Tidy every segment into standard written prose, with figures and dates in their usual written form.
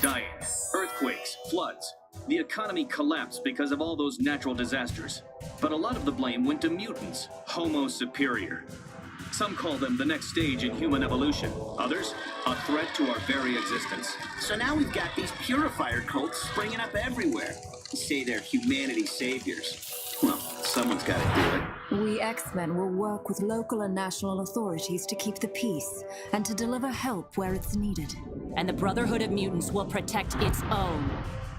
dying. Earthquakes, floods. The economy collapsed because of all those natural disasters. But a lot of the blame went to mutants, Homo superior. Some call them the next stage in human evolution. Others, a threat to our very existence. So now we've got these purifier cults springing up everywhere. Say they're humanity saviors. Well, someone's got to do it. We X-Men will work with local and national authorities to keep the peace and to deliver help where it's needed. And the Brotherhood of Mutants will protect its own.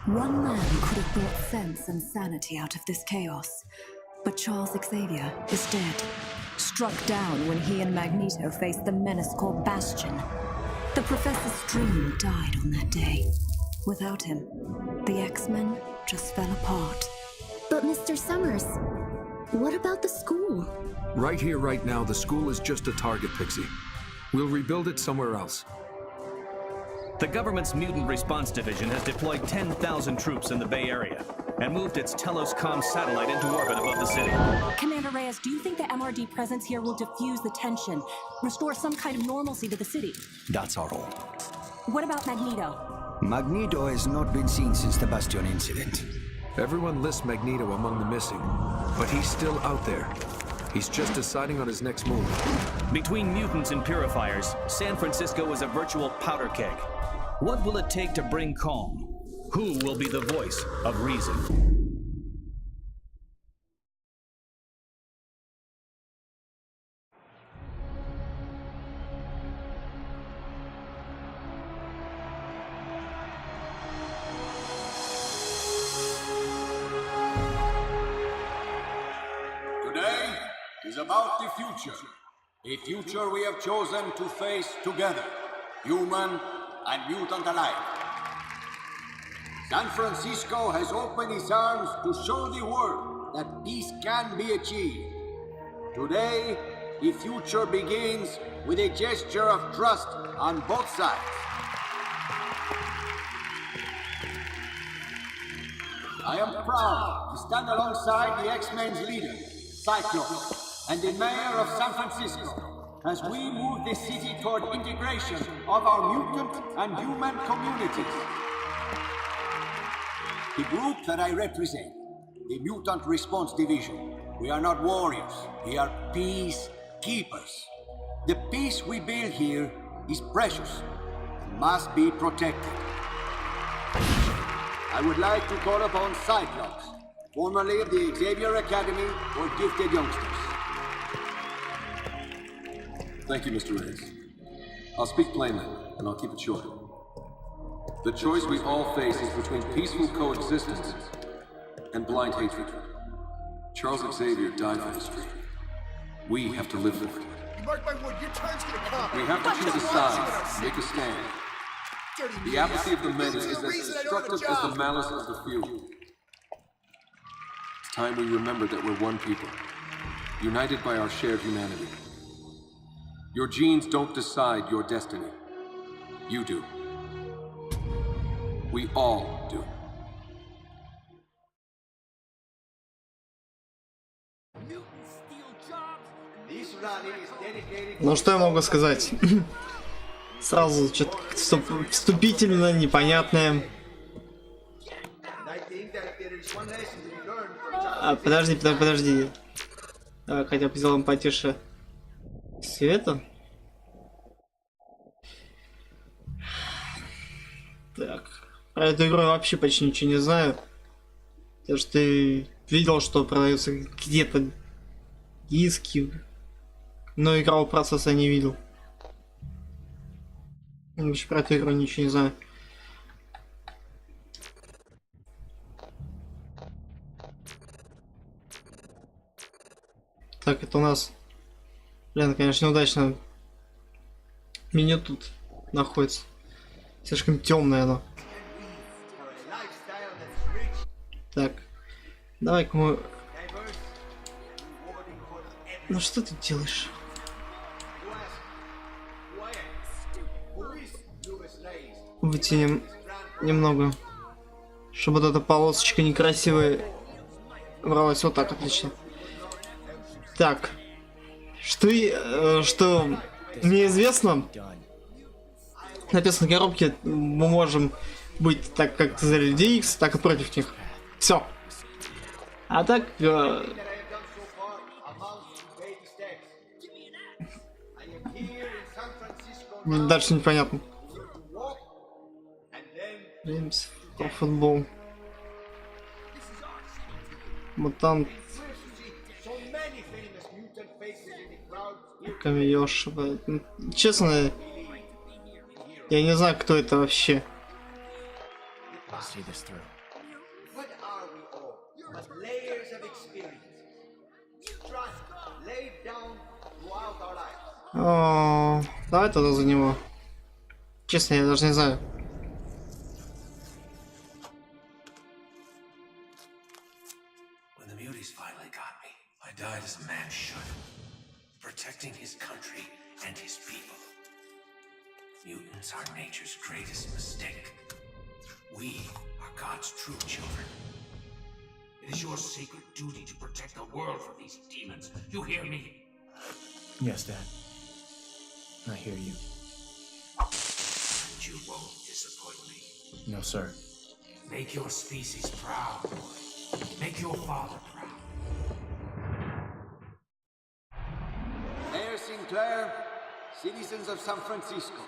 One man could have brought sense and sanity out of this chaos, but Charles Xavier is dead. Struck down when he and Magneto faced the menace called Bastion. The Professor's dream died on that day. Without him, the X-Men just fell apart. But Mr. Summers, what about the school? Right here, right now, the school is just a target, Pixie. We'll rebuild it somewhere else. The government's Mutant Response Division has deployed 10,000 troops in the Bay Area and moved its Telos-Com satellite into orbit above the city. Commander Reyes, do you think the MRD presence here will diffuse the tension, restore some kind of normalcy to the city? That's our hope. What about Magneto? Magneto has not been seen since the Bastion incident. Everyone lists Magneto among the missing, but he's still out there. He's just deciding on his next move. Between mutants and purifiers, San Francisco is a virtual powder keg. What will it take to bring calm? Who will be the voice of reason? Today is about the future. A future we have chosen to face together, human and mutant alike. San Francisco has opened its arms to show the world that peace can be achieved. Today, the future begins with a gesture of trust on both sides. I am proud to stand alongside the X-Men's leader, Cyclops, and the mayor of San Francisco as we move the city toward integration of our mutant and human communities. The group that I represent, the Mutant Response Division, we are not warriors, we are peacekeepers. The peace we build here is precious and must be protected. I would like to call upon Cyclops, formerly of the Xavier Academy for Gifted Youngsters. Thank you, Mr. Reyes. I'll speak plainly, and I'll keep it short. The choice we all face is between peaceful coexistence and blind hatred. Charles Xavier died for this dream. We have to live for it. Mark my word, your time's gonna come. We have to choose a side, make a stand. The apathy of the many is as destructive as the malice of the few. It's time we remember that we're one people, united by our shared humanity. Your genes don't decide your destiny. You do. We all do. Ну что я могу сказать? Сразу что-то вступительно непонятное. Подожди. Давай хотя бы сделаем потише света. Так. Про эту игру я вообще почти ничего не знаю. Потому что ты видел, что продаются где-то диски, но игрового процесса не видел. Вообще про эту игру ничего не знаю. Так, это у нас... Блин, конечно, неудачно. Меню тут находится. Слишком темное оно. Так. Давай-ка мы... Ну что ты делаешь? Вытянем немного, чтобы вот эта полосочка некрасивая бралась. Вот так, отлично. Так, что неизвестно, написано в коробке, мы можем быть так как за людей X, так и против них. Все. А так... Дальше непонятно. Про футбол. Мутант. Камеёж. Честно, я не знаю, кто это вообще. О, давай тогда за него. Честно, я даже не знаю. Died as a man should, protecting his country and his people. Mutants are nature's greatest mistake. We are God's true children. It is your sacred duty to protect the world from these demons. You hear me? Yes, Dad. I hear you. And you won't disappoint me. No, sir. Make your species proud, boy. Make your father proud. Mayor Sinclair, citizens of San Francisco,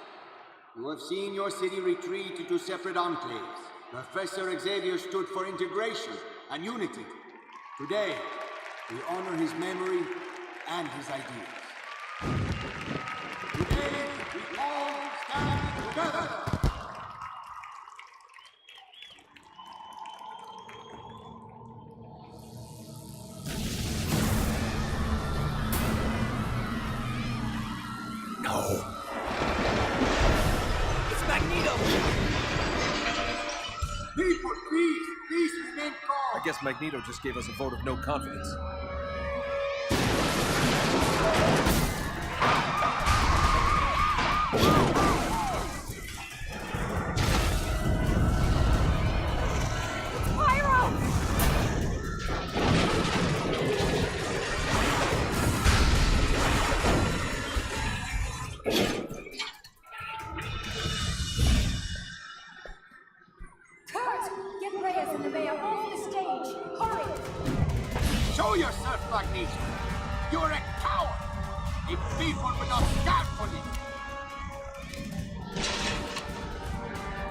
you have seen your city retreat into separate enclaves. Professor Xavier stood for integration and unity. Today, we honor his memory and his ideas. Today, we all stand together. No. It's Magneto! People, please remain calm. I guess Magneto just gave us a vote of no confidence. Show yourself, Magneto! You're a coward! A people will not stand for you!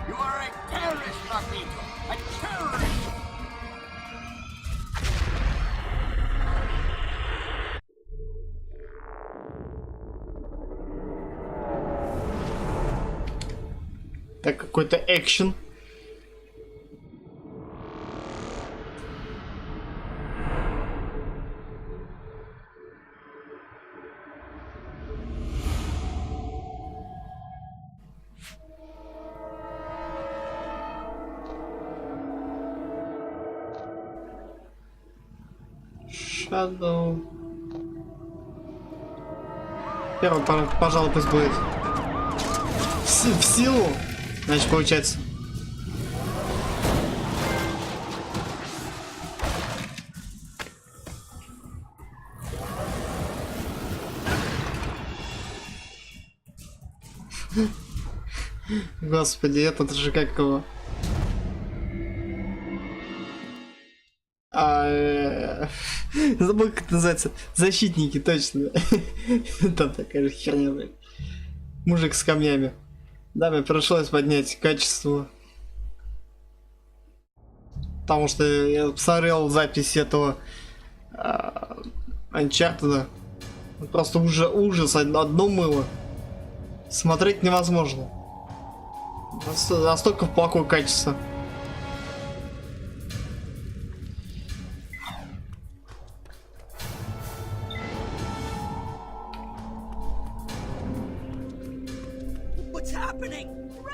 You are a terrorist, Magneto! A terrorist! Так, какой-то экшен. Shadow. Первый, пожалуй, пусть будет. В силу. Значит, получается. Господи, этот же как его. Забыл, как это называется. Защитники, точно. Там такая же херня, блядь. Мужик с камнями. Да, мне пришлось поднять качество. Потому что я посмотрел запись этого Uncharted. Просто уже ужас, одно мыло. Смотреть невозможно. Настолько плохое качество.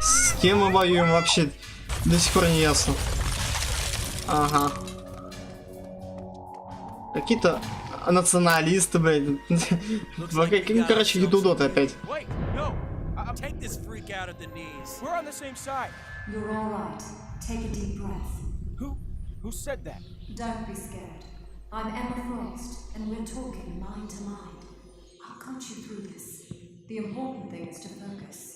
С кем мы воюем вообще до сих пор не ясно. Ага. Какие-то националисты, блядь. Короче, гидудоты опять. Take this freak out at the knees. We're on the same side. You're all right. Take a deep breath. Who said that? Don't be scared. I'm Emma Frost, and we're talking mind to mind. I'll coach you through this. The important thing is to focus.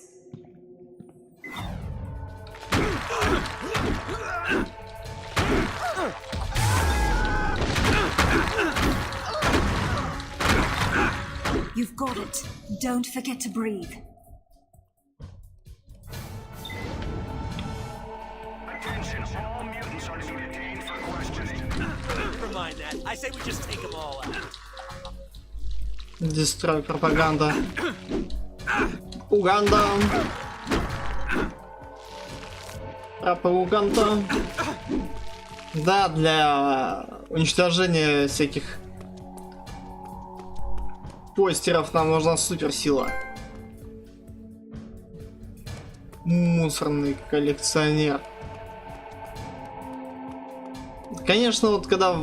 You've got it. Don't forget to breathe. Attention, all mutants are to be detained for questioning. Never mind that. I say we just take them all out. Дестрой пропаганда. Уганда. Пропаганда. Да, для уничтожения всяких постеров нам нужна суперсила. Мусорный коллекционер. Конечно, вот когда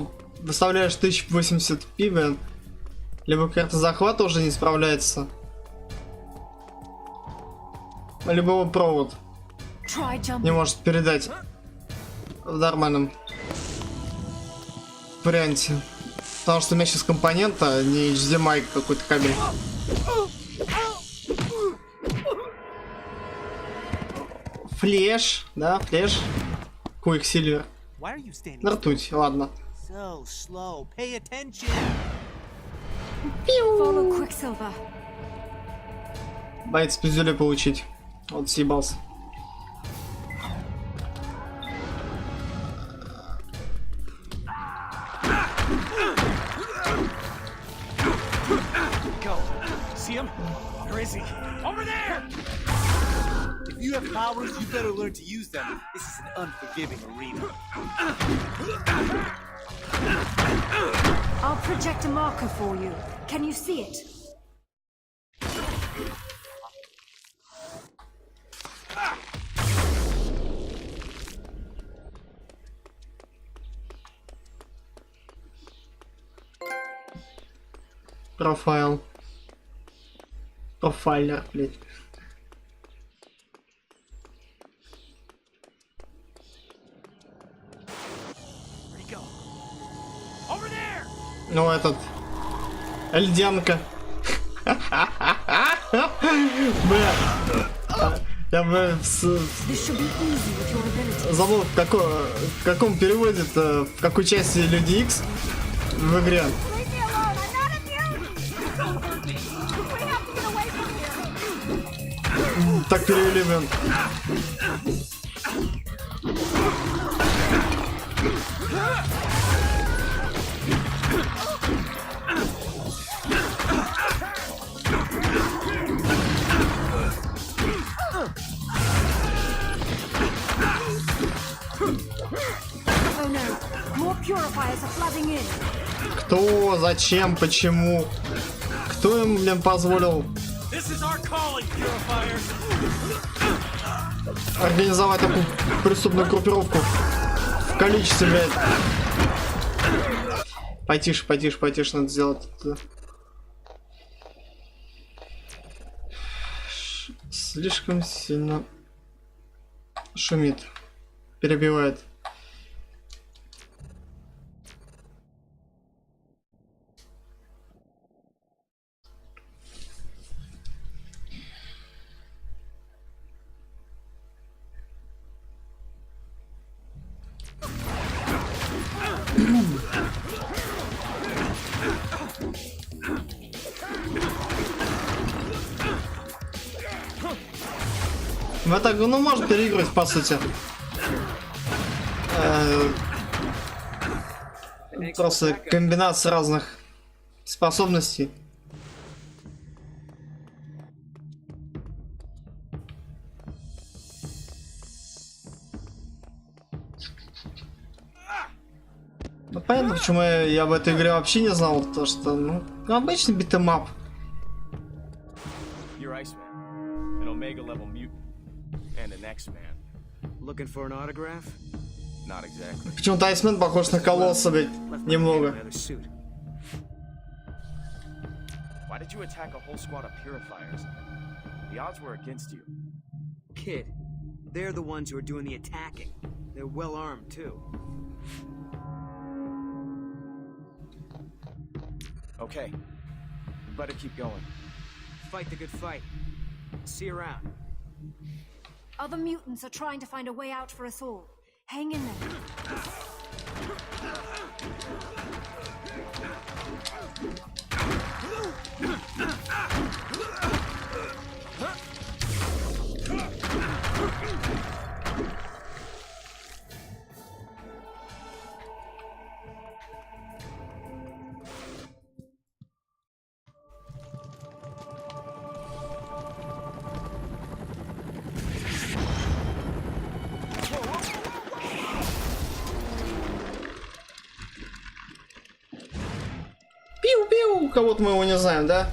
выставляешь 1080p, блин, либо карта захвата уже не справляется, либо провод не может передать в нормальном варианте. Потому что у меня сейчас компонента, не HDMI какой-то кабель. Флеш, да, флеш. Quicksilver. Ртуть, ладно. So slow. Pay attention. Follow Quicksilver. Боится пиздюлей получить. Вот съебался. Go. See him? Where is he? Over there! If you have powers, you better learn to use them. This is an unforgiving arena. I'll project a marker for you. Can you see it? Профайл. Профайлер, блядь. Ну, этот... Льдянка. Бля. Я бы забыл, в каком переводе, в какой части Люди Икс в игре. Так перевели, блин. Кто, зачем, почему? Кто им, блин, позволил организовать такую преступную группировку в количестве, блядь? Потише, потише, потише надо сделать это. Слишком сильно шумит, перебивает. Мы так, ну, может переигрывать, по сути. Просто комбинация разных способностей. Ну, понятно, почему я в этой игре вообще не знал, то что, ну, обычный битэмап. Почему-то Айсмен похож на Колосса, блядь, немного. Why did you attack a whole squad of purifiers? The odds were against you. Kid, they're the ones who are doing the attacking. They're well armed too. Okay, we better keep going. Fight the good fight. See you around. Other mutants are trying to find a way out for us all. Hang in there. Пиу-пиу! Кого-то мы его не знаем, да?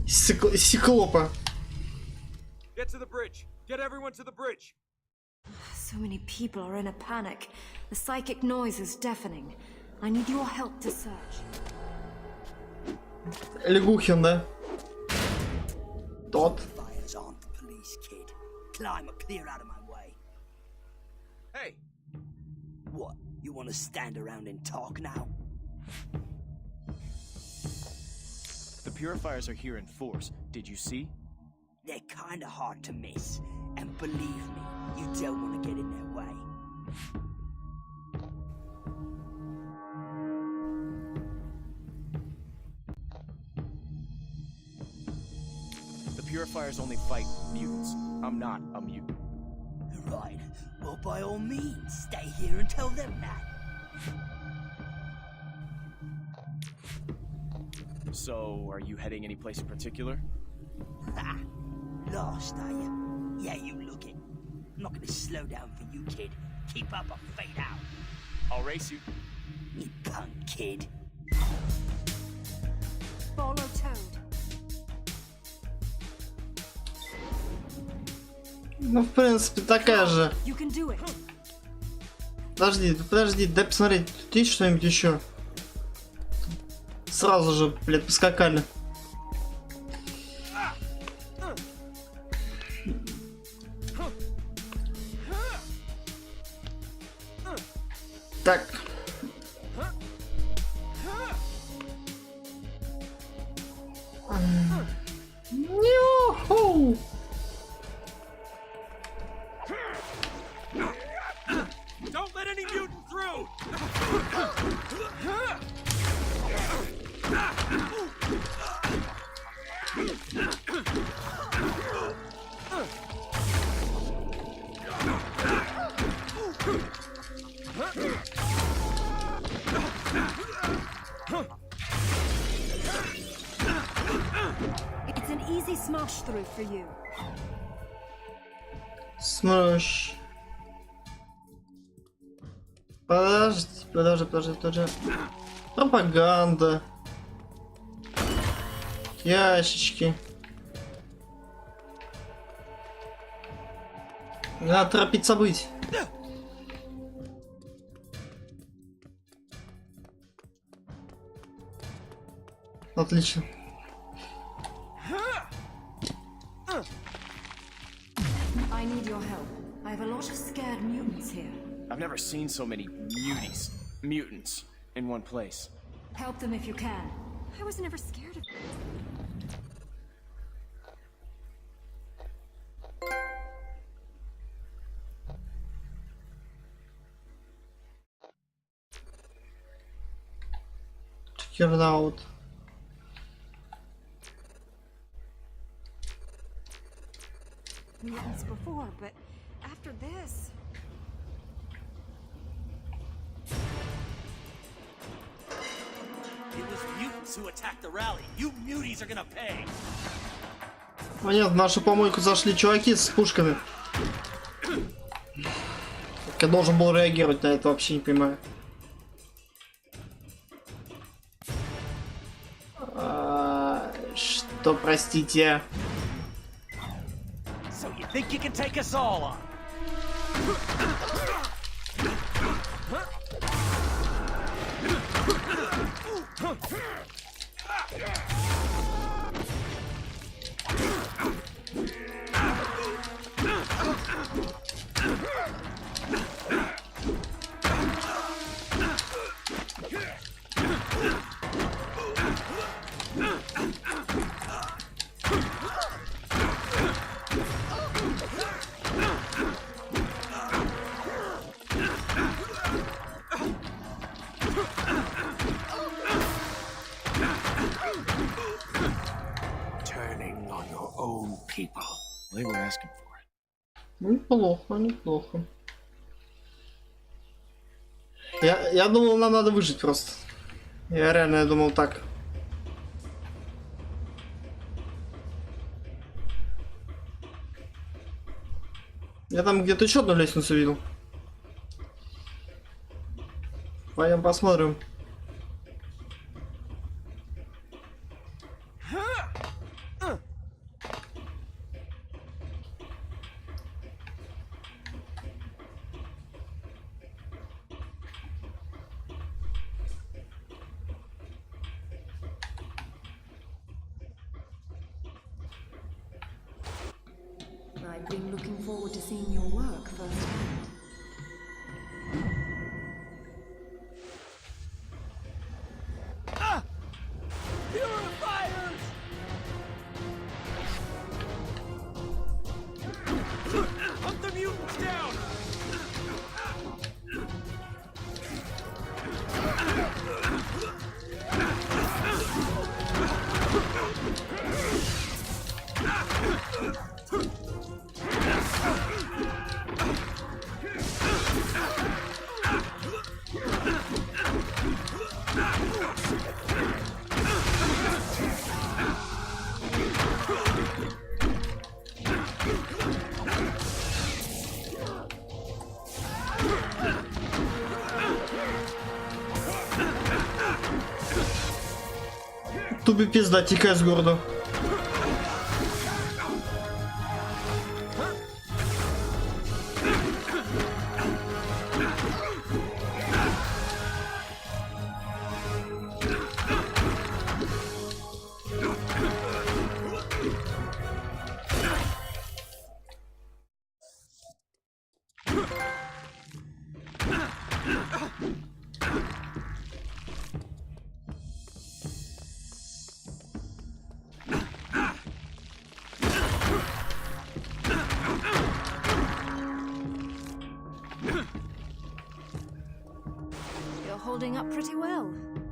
Циклопа. Get to the bridge. Get everyone to the bridge. So many people are in a panic. The psychic noise is deafening. I need your help to search. Лягухин, да? Тот. Fires aren't the police, kid. Climb up, clear out of my way. Hey! What? You want to stand around and talk now? The purifiers are here in force. Did you see? They're kinda hard to miss. And believe me, you don't want to get in their way. The purifiers only fight mutants. I'm not a mutant. Right. Well, by all means, stay here and tell them that. So, are you heading any place in particular? Ha! Lost, are you? Yeah, you look it. I'm not gonna slow down for you, kid. Keep up or fade out. I'll race you. You punk kid. Follow Toad. Ну, в принципе, такая же. You can do it. Подожди, дай посмотреть, тут есть что-нибудь еще? Сразу же, блядь, поскакали. Так. Ню-ху! Don't let any mutant through! It's an easy smash through for you. Смош. Подожди. Пропаганда. Ящички. Надо торопить события. Отлично. I need your help. I have a lot of scared mutants here. I've never seen so many mutants in one place. Help them if you can. I was never scared of Check it out. mutants before, but after this... It was mutants who attacked the rally. You muties are gonna pay. А нет, в нашу помойку зашли чуваки с пушками. Как я должен был реагировать на это, вообще не понимаю. Что, простите? So you think you can take us all on? Неплохо, неплохо. Я думал, нам надо выжить просто. Я думал так. Я там где-то еще одну лестницу видел. Пойдем посмотрим. I've been looking forward to seeing your work firsthand. Purifiers! Hunt the mutants down! Тупи пизда, тікай з городу. Holding up pretty well.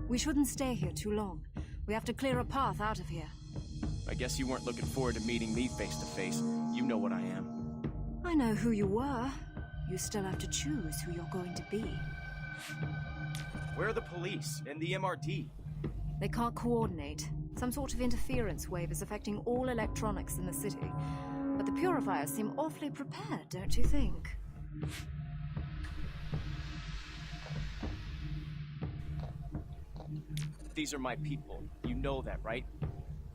We shouldn't stay here too long. We have to clear a path out of here. I guess you weren't looking forward to meeting me face to face. You know what I am. I know who you were. You still have to choose who you're going to be. Where are the police and the MRD? They can't coordinate. Some sort of interference wave is affecting all electronics in the city. But the purifiers seem awfully prepared, don't you think? These are my people. You know that, right?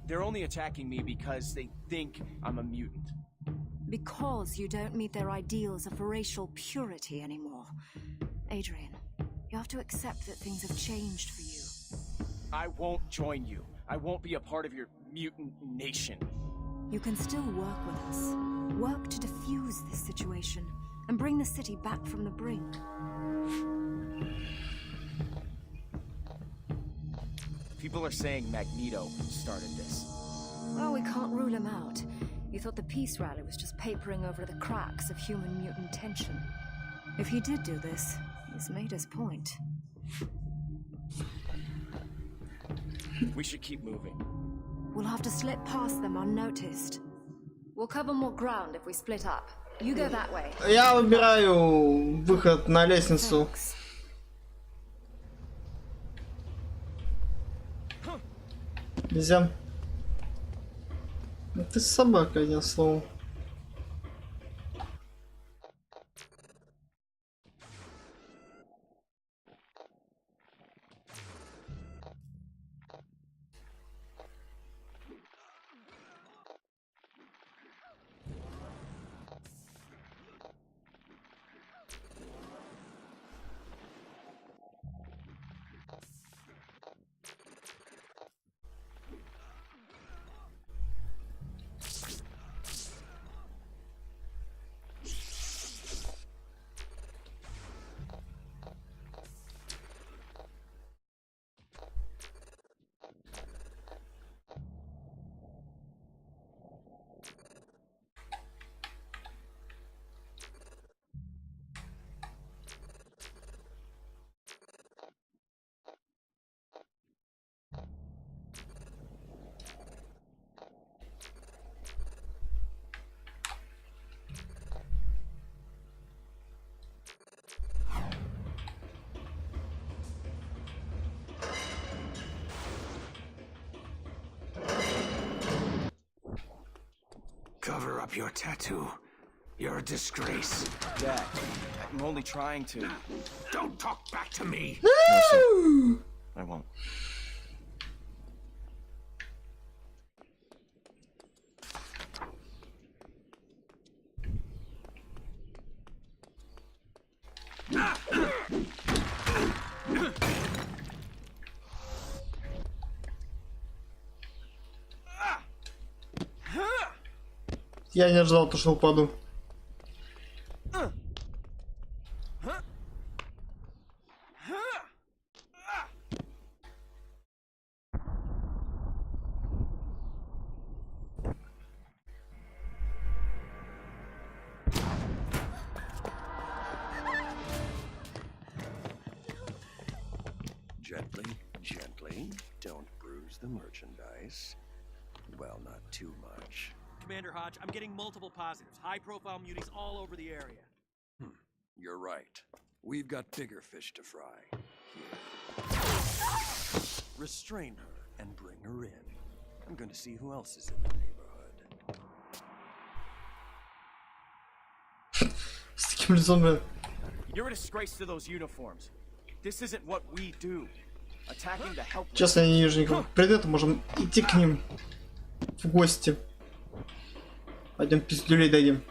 They're only attacking me because they think I'm a mutant. Because you don't meet their ideals of racial purity anymore. Adrian, you have to accept that things have changed for you. I won't join you. I won't be a part of your mutant nation. You can still work with us. Work to defuse this situation and bring the city back from the brink. People are saying Magneto started this. Well, we can't rule him out. You thought the peace rally was just papering over the cracks of human-mutant tension. If he did do this, he's made his point. We should keep moving. We'll have to slip past them unnoticed. We'll cover more ground if we split up. You go that way. Я выбираю выход на лестницу. Нельзя. Ты собака, одним словом. Cover up your tattoo. You're a disgrace. Dad, I'm only trying to. Don't talk back to me. No, sir. I won't. Я не ожидал, то, что упаду. Gently, gently. Don't bruise the merchandise. Well, not too much. Commander Hodge, I'm getting multiple positives. High-profile muties all over the area. You're right. We've got bigger fish to fry. Here. Restrain her and bring her in. I'm going to see who else is in the neighborhood. С таким лицом, бля. You're a disgrace to those uniforms. This isn't what we do. Attacking the helpless. Сейчас я не вижу никого. Привет, можем идти к ним в гости. Пойдем пиздюлей дадим.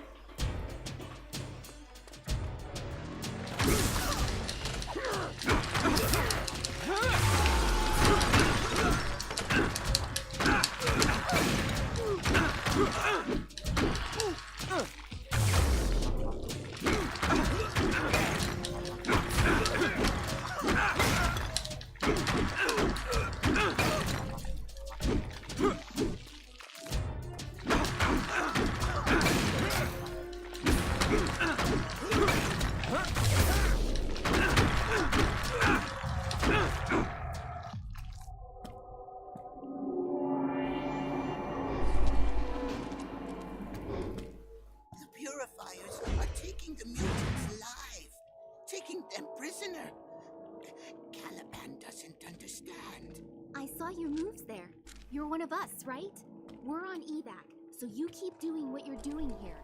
Right? We're on evac, so you keep doing what you're doing here.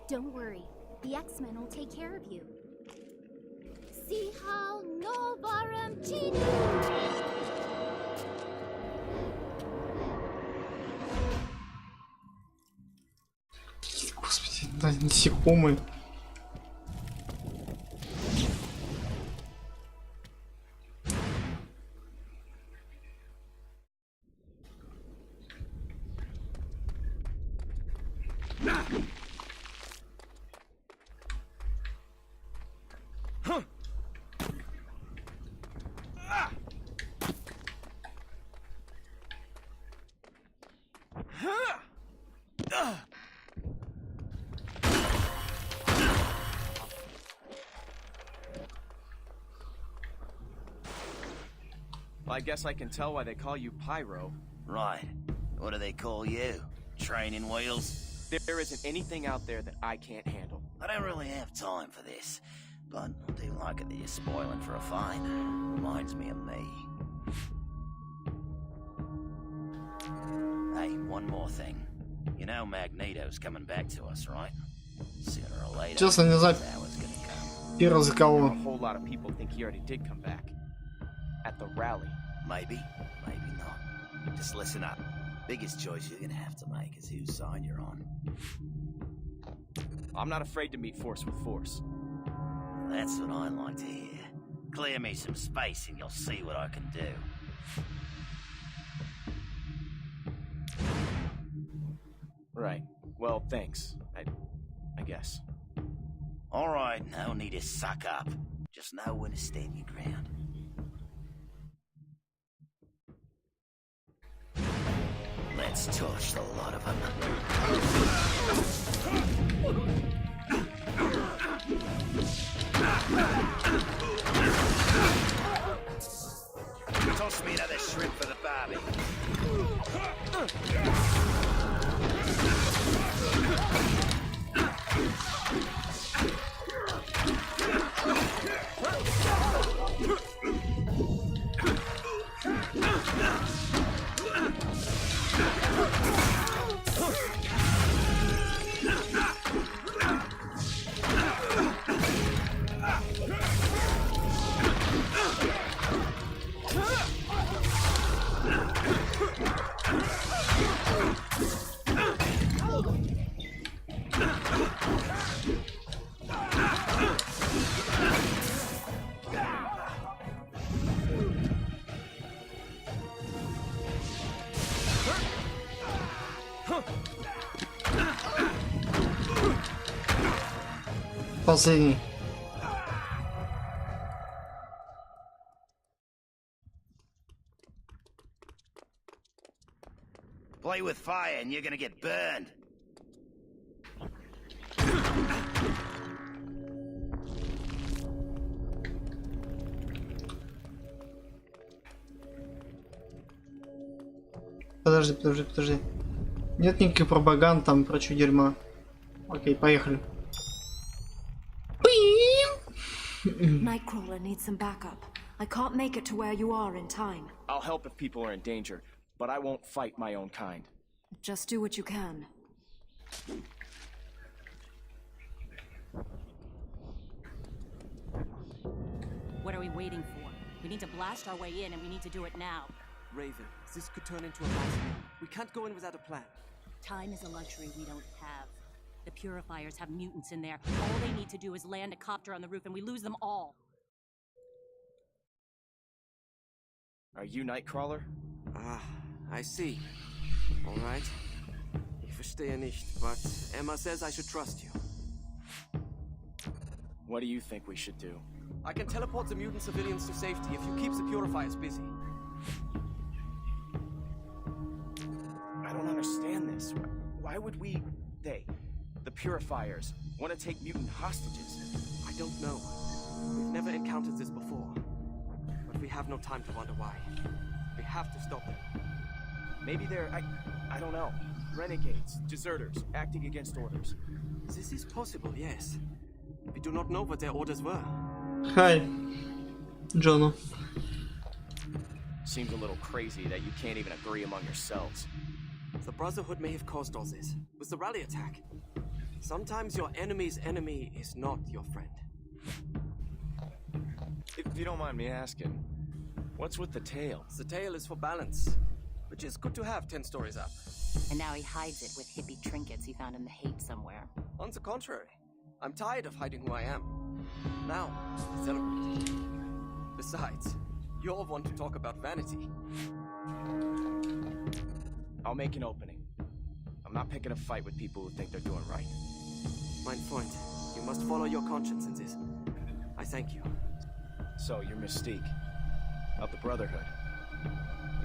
Don't worry, the X-Men will take care of you. See how no varam chini. Господи, да, насекомые. Well, I guess I can tell why they call you Pyro. Right. What do they call you? Training wheels? There isn't anything out there that I can't handle. I don't really have time for this, but I do like it that you're spoiling for a fight. Reminds me of me. Hey, one more thing. You know Magneto's coming back to us, right? Sooner or later. Честно, не знаю. Первый за кого. A whole lot of people think he already did come back. At the rally. Maybe, maybe not. Just listen up. Biggest choice you're gonna have to make is whose side you're on. I'm not afraid to meet force with force. That's what I like to hear. Clear me some space and you'll see what I can do. Right. Well, thanks. I guess. All right, no need to suck up. Just know when to stand your ground. Let's torch the lot of them. Toss me another shrimp for the barbie. Последний. Play with fire and you're gonna get burned. Подожди. Нет никаких пропаганд там, прочего дерьма. Окей, поехали. Nightcrawler needs some backup. I can't make it to where you are in time. I'll help if people are in danger, but I won't fight my own kind. Just do what you can. What are we waiting for? We need to blast our way in, and we need to do it now. Raven, this could turn into a massacre. We can't go in without a plan. Time is a luxury we don't have. The Purifiers have mutants in there. All they need to do is land a copter on the roof, and we lose them all. Are you Nightcrawler? Ah, I see. All right. Ich verstehe nicht, but Emma says I should trust you. What do you think we should do? I can teleport the mutant civilians to safety if you keep the Purifiers busy. I don't understand this. Why would the Purifiers, want to take mutant hostages? I don't know. We've never encountered this before. But we have no time to wonder why. We have to stop them. Maybe they're, I don't know, renegades, deserters, acting against orders. This is possible, yes. We do not know what their orders were. Hi, Jono. Seems a little crazy that you can't even agree among yourselves. The Brotherhood may have caused all this, with the rally attack. Sometimes your enemy's enemy is not your friend. If you don't mind me asking, what's with the tail? The tail is for balance, which is good to have 10 stories up. And now he hides it with hippie trinkets he found in the hate somewhere. On the contrary, I'm tired of hiding who I am. Now, celebrate. Besides, you all want to talk about vanity. I'll make an opening. I'm not picking a fight with people who think they're doing right. Mein Freund, you must follow your conscience in this. I thank you. So, you're Mystique, of the Brotherhood.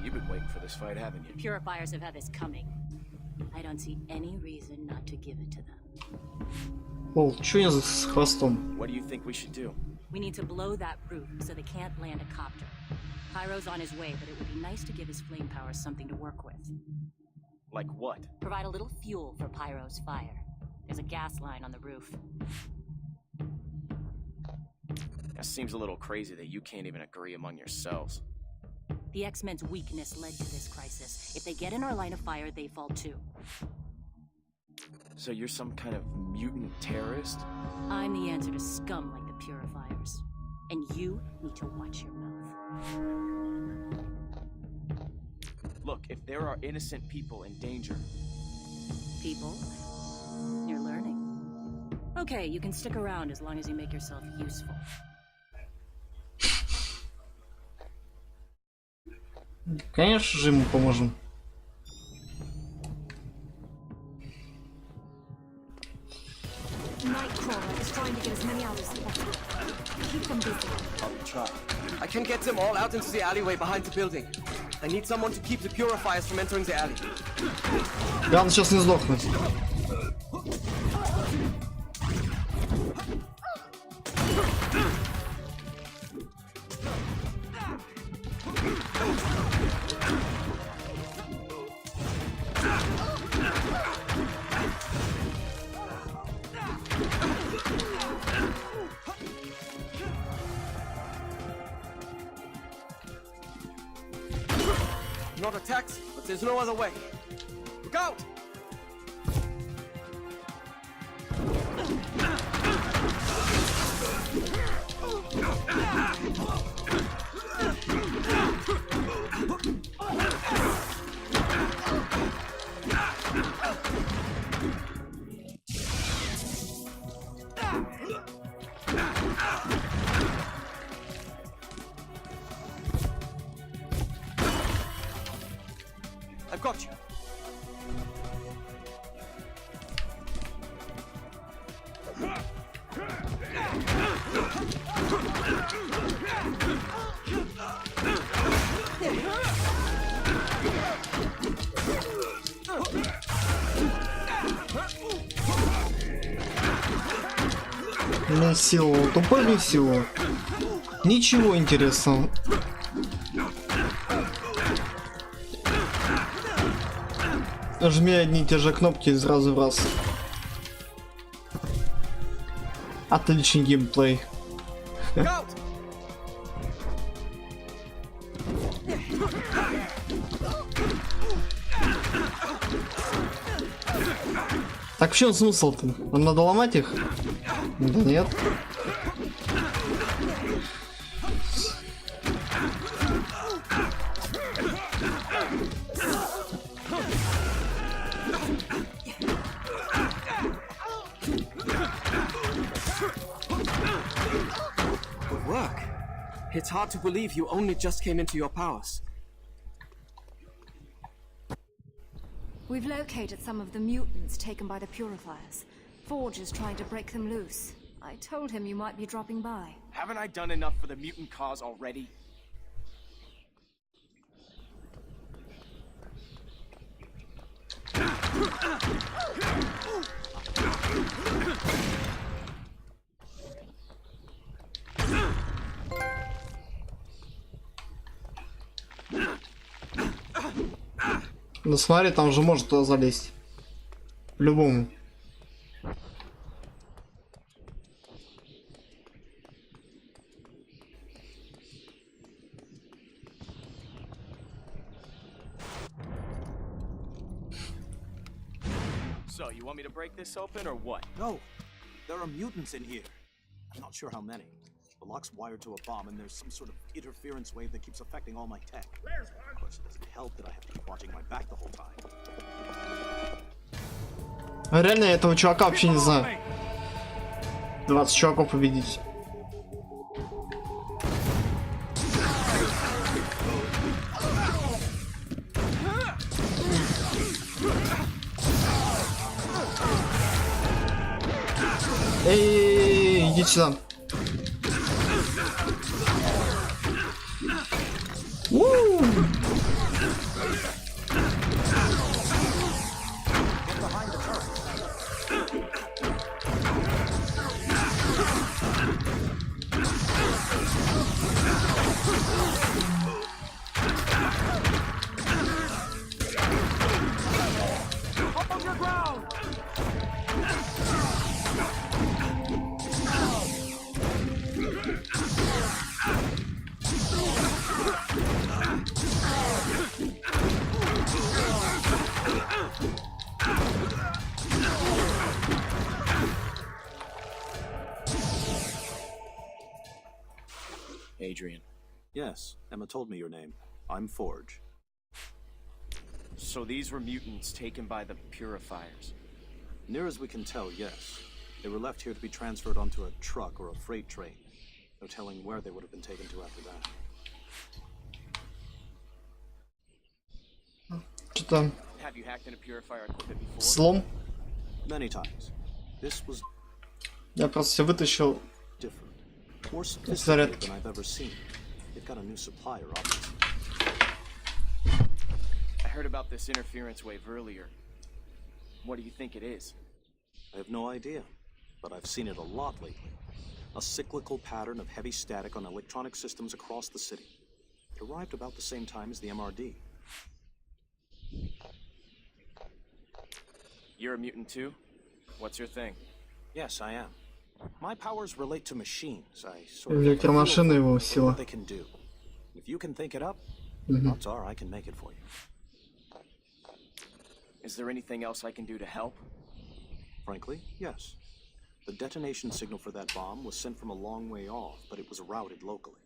You've been waiting for this fight, haven't you? Purifiers have had this coming. I don't see any reason not to give it to them. О, чё я с хвостом? What do you think we should do? We need to blow that roof so they can't land a copter. Pyro's on his way, but it would be nice to give his flame powers something to work with. Like what? Provide a little fuel for Pyro's fire. There's a gas line on the roof. That seems a little crazy that you can't even agree among yourselves. The X-Men's weakness led to this crisis. If they get in our line of fire, they fall too. So you're some kind of mutant terrorist? I'm the answer to scum like the Purifiers. And you need to watch your mouth. Look, if there are innocent people in danger... People? You're learning. Okay, you can stick around as long as you make yourself useful. Конечно же ему поможем. Nightcrawler is trying to get as many out as possible. Keep them busy. I'll try. I can get them all out into the alleyway behind the building. I need someone to keep the Purifiers from entering the alley. Главное сейчас не сдохнуть. Not a taxi, but there's no other way. Look out! I've got you. Месило, тупой месило. Ничего интересного. Жми одни и те же кнопки и сразу в раз. Отличный геймплей. Так в чем смысл-то? Нам надо ломать их? Да нет. Good work. It's hard to believe you only just came into your powers. We've located some of the mutants taken by the Purifiers. Forge is trying to break them loose. I told him you might be dropping by. Haven't I done enough for the mutant cause already? Ну смотри, там же может туда залезть. По-любому. So, you want me to break this open or what? No, there are mutants in here. I'm not sure how many. The lock's wired to a bomb, and there's some sort of interference wave that keeps affecting all my tech. Of course, it doesn't help that I have to keep watching my back the whole time. Реально, я этого чувака вообще не знаю. 20 чуваков победить. Эй, идите сюда. Adrian. Yes, Emma told me your name. I'm Forge. So these were mutants taken by the Purifiers? Near as we can tell, yes. They were left here to be transferred onto a truck or a freight train. No telling where they would have been taken to after that. Что-то... Have you hacked into Purifier equipment before? Слом? Many times. This was Я просто все вытащил. different. More sophisticated than I've ever seen. They've got a new supplier, obviously. I heard about this interference wave earlier. What do you think it is? I have no idea, but I've seen it a lot lately. A cyclical pattern of heavy static on electronic systems across the city. It arrived about the same time as the MRD. You're a mutant too? What's your thing? Yes, I am. My powers relate to machines. I sort of Электромашина его feel сила. what they can do. If you can think it up, odds are I can make it for you. Is there anything else I can do to help? Frankly, yes. The detonation signal for that bomb was sent from a long way off, but it was routed locally.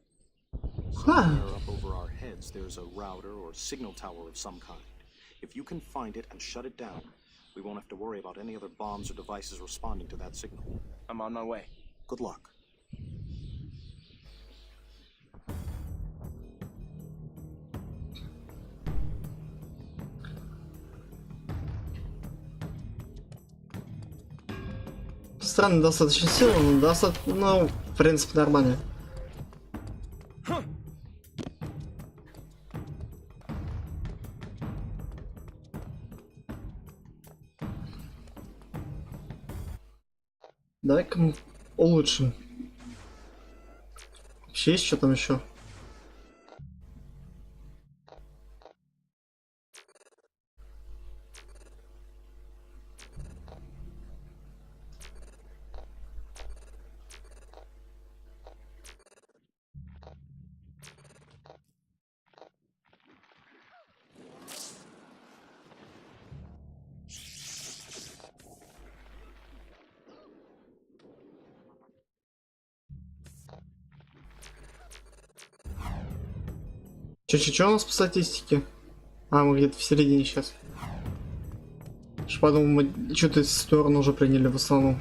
Somewhere up over our heads, there's a router or signal tower of some kind. If you can find it and shut it down, we won't have to worry about any other bombs or devices responding to that signal. I'm on my way. Good luck. Странно, достаточно сила, но достаточно, ну, в принципе, нормально. Давай-ка мы улучшим. Вообще есть что там еще? Че у нас по статистике? А, мы где-то в середине сейчас. Я подумал, мы что-то из стороны уже приняли в основном.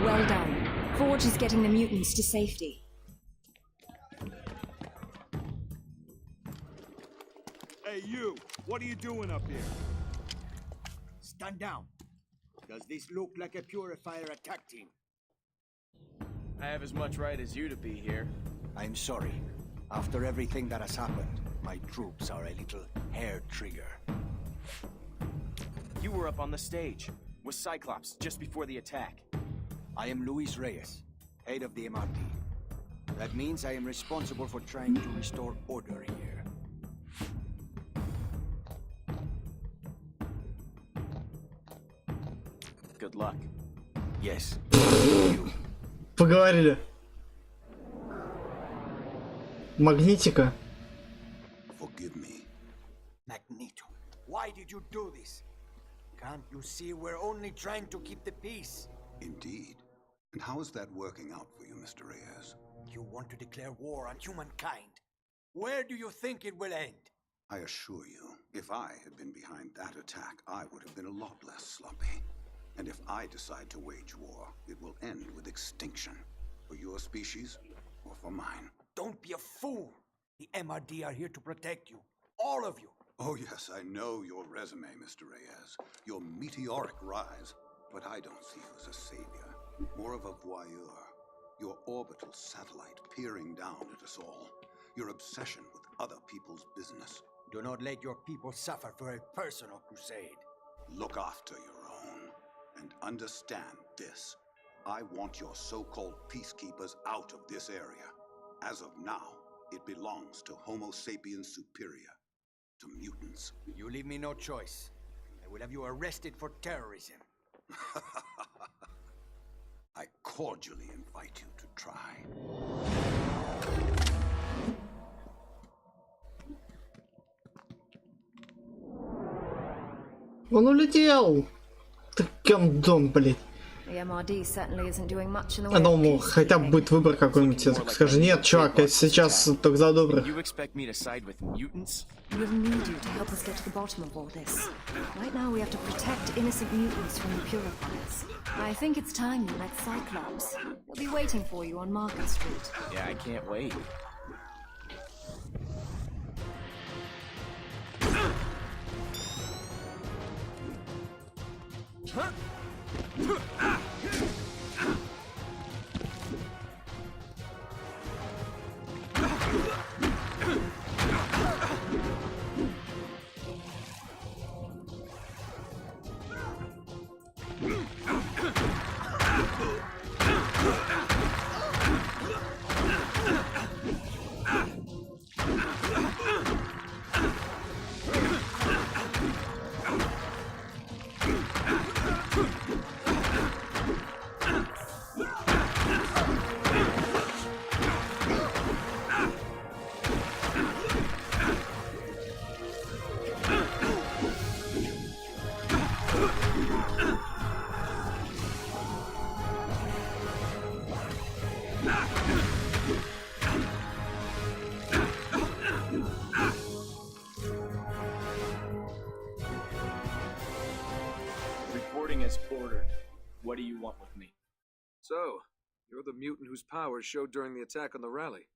Well done. Forge is getting the mutants to safety. Hey, you! What are you doing up here? Stand down. Does this look like a Purifier attack team? I have as much right as you to be here. I'm sorry. After everything that has happened, my troops are a little hair-trigger. You were up on the stage with Cyclops just before the attack. I am Luis Reyes, head of the MRT. That means I am responsible for trying to restore order here. Good luck. Yes. Поговорили. Магнитика. Forgive me. Magneto, why did you do this? Can't you see we're only trying to keep the peace? Indeed. And how is that working out for you, Mr. Reyes? You want to declare war on humankind. Where do you think it will end? I assure you, if I had been behind that attack, I would have been a lot less sloppy. And if I decide to wage war, it will end with extinction. For your species, or for mine. Don't be a fool! The MRD are here to protect you. All of you. Oh yes, I know your resume, Mr. Reyes. Your meteoric rise. But I don't see you as a savior. More of a voyeur. Your orbital satellite peering down at us all. Your obsession with other people's business. Do not let your people suffer for a personal crusade. Look after your own. And understand this. I want your so-called peacekeepers out of this area. As of now, it belongs to Homo sapiens superior. To mutants. You leave me no choice. I will have you arrested for terrorism. I cordially invite you to try. Он улетел! Ты гандон, блядь. The MRD certainly isn't doing much in the way Я of думал, хотя бы будет выбор какой-нибудь. Я скажу, нет, чувак, я сейчас только за добрых. You expect me to side with mutants? We'll need you to help us get to the bottom of all this. Right now we have to protect innocent mutants from the Purifiers. I think it's time you met Cyclops. He'll be waiting for you on Market Street. Yeah, I can't wait. Ordered. What do you want with me? So, you're the mutant whose powers showed during the attack on the rally.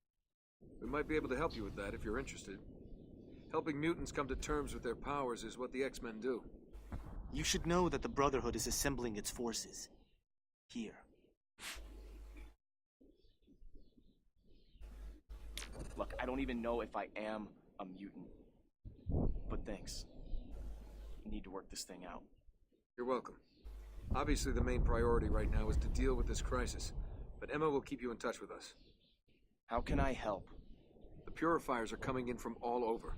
We might be able to help you with that if you're interested. Helping mutants come to terms with their powers is what the X-Men do. You should know that the Brotherhood is assembling its forces. Here. Look, I don't even know if I am a mutant. But thanks. I need to work this thing out. You're welcome. Obviously, the main priority right now is to deal with this crisis, but Emma will keep you in touch with us. How can I help? The Purifiers are coming in from all over.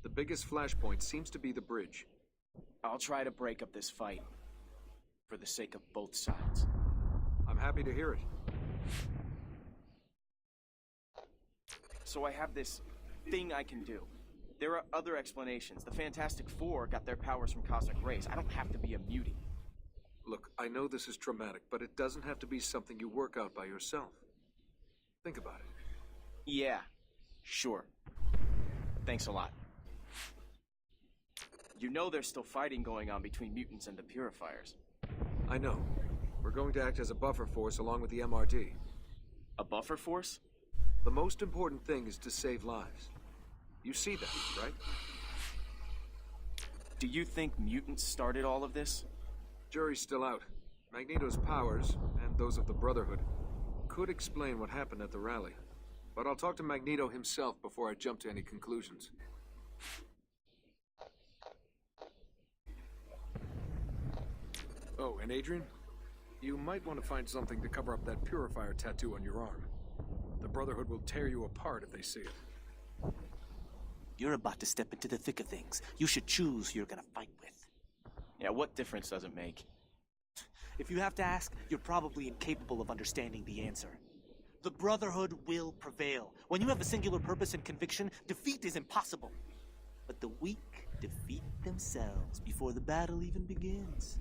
The biggest flashpoint seems to be the bridge. I'll try to break up this fight. For the sake of both sides. I'm happy to hear it. So I have this thing I can do. There are other explanations. The Fantastic Four got their powers from cosmic rays. I don't have to be a mutant. Look, I know this is traumatic, but it doesn't have to be something you work out by yourself. Think about it. Yeah, sure. Thanks a lot. You know there's still fighting going on between mutants and the Purifiers. I know. We're going to act as a buffer force along with the MRD. A buffer force? The most important thing is to save lives. You see that, right? Do you think mutants started all of this? Jury's still out. Magneto's powers, and those of the Brotherhood, could explain what happened at the rally. But I'll talk to Magneto himself before I jump to any conclusions. Oh, and Adrian? You might want to find something to cover up that Purifier tattoo on your arm. The Brotherhood will tear you apart if they see it. You're about to step into the thick of things. You should choose who you're gonna fight with. Yeah, what difference does it make? If you have to ask, you're probably incapable of understanding the answer. The Brotherhood will prevail. When you have a singular purpose and conviction, defeat is impossible. But the weak defeat themselves before the battle even begins.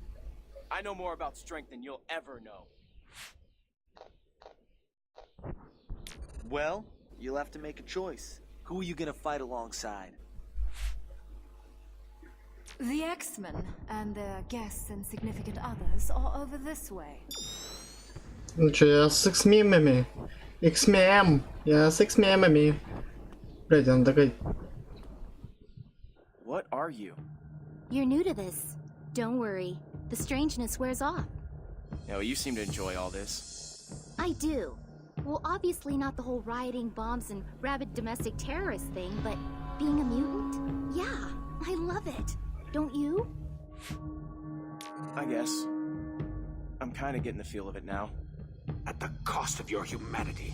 I know more about strength than you'll ever know. Well, you'll have to make a choice. Who are you gonna fight alongside? The X-Men and their guests and significant others are over this way. Ну чё, я с X-мемами. X-мем. Я с X-мемами. Блядь, она такая... What are you? You're new to this. Don't worry. The strangeness wears off. No, you seem to enjoy all this. I do. Well, obviously not the whole rioting, bombs, and rabid domestic terrorist thing, but being a mutant? Yeah, I love it. Don't you? I guess. I'm kind of getting the feel of it now. At the cost of your humanity.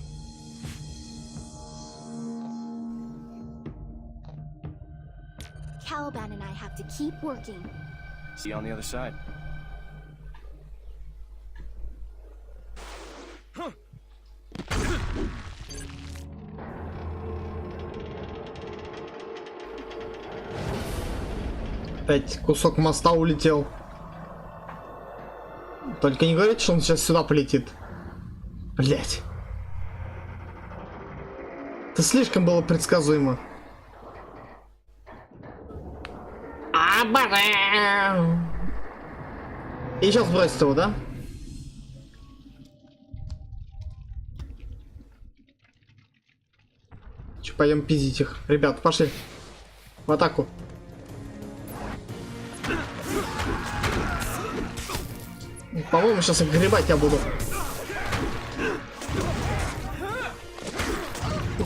Caliban and I have to keep working. See you on the other side. Опять кусок моста улетел. Только не говорите, что он сейчас сюда полетит. Блять. Это слишком было предсказуемо. И сейчас бросит его, да? Че, пойдем пиздить их. Ребят, пошли. В атаку. По-моему, сейчас их гребать я буду.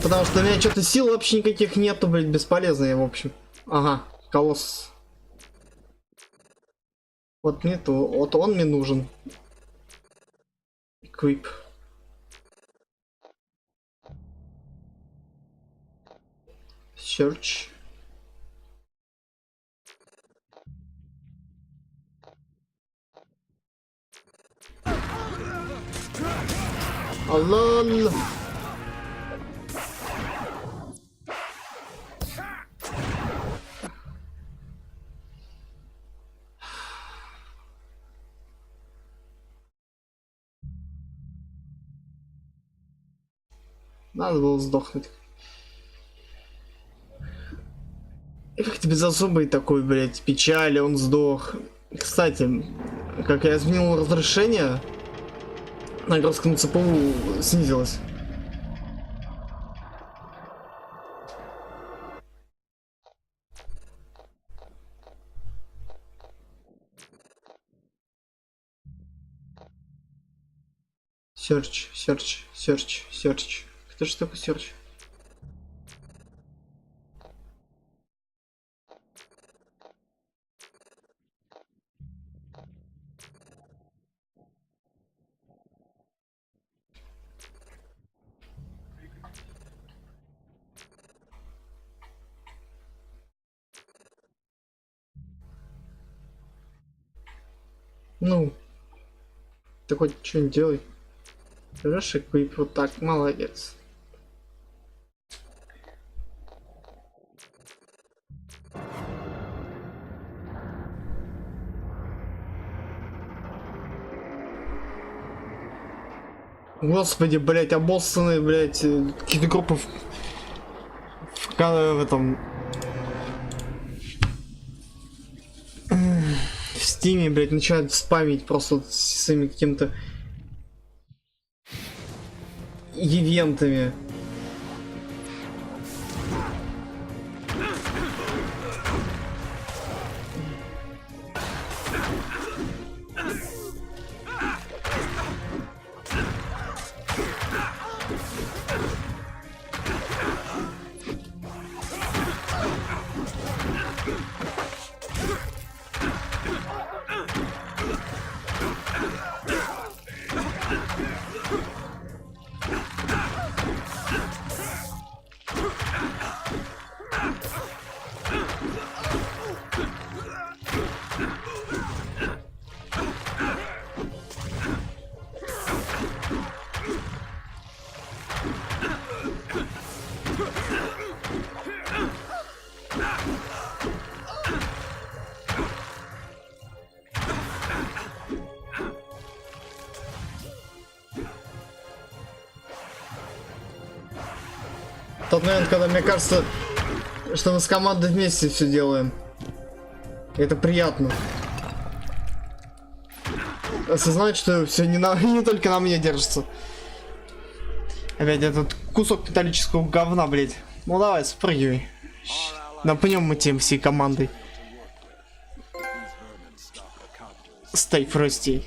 Потому что у меня что-то сил вообще никаких нету, блядь, бесполезные, в общем. Ага, колосс. Вот мне то, вот он мне нужен. Equip. Search. Лол. Надо было сдохнуть. И как-то беззубый такой, блядь, печали, он сдох. Кстати, Как я изменил разрешение, нагрузка на ЦПУ снизилась. Search. Кто же такой search? Ну, ты хоть что-нибудь делай. Хорошо, Квип, вот так, молодец. Господи, блять, обоссанные, блять, какие-то группы в этом... В стиме, блять, начинают спамить просто с своими какими-то ивентами. Тот момент, когда мне кажется, что мы с командой вместе все делаем. Это приятно. Осознать, что все не только на мне держится. Опять этот кусок металлического говна, блять. Ну давай, спрыгивай. Напнем мы тем всей командой. Stay frosty.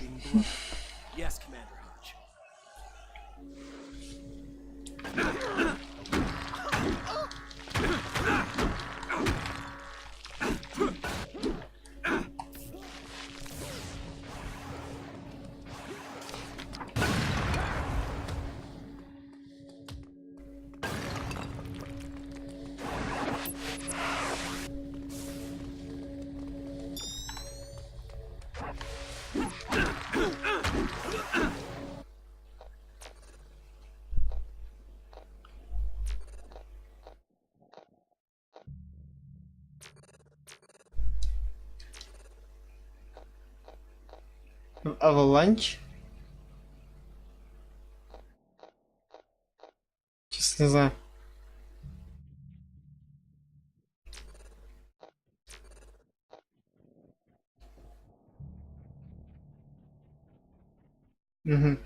Аваланч? Честно не знаю. Угу.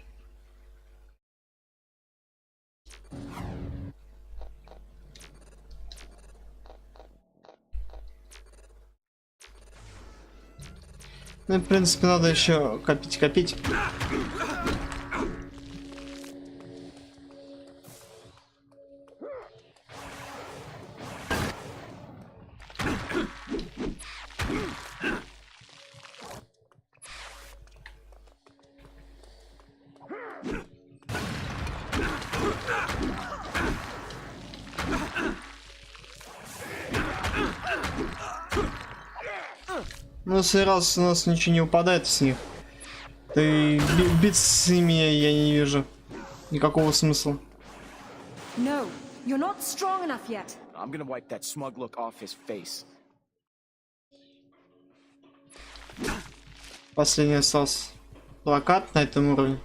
Ну, в принципе, надо еще копить. Ну, если раз у нас ничего не упадает с них, то и биться с ними я не вижу никакого смысла. No, you're not strong enough yet. I'm gonna wipe that smug look off his face. Последний остался плакат на этом уровне.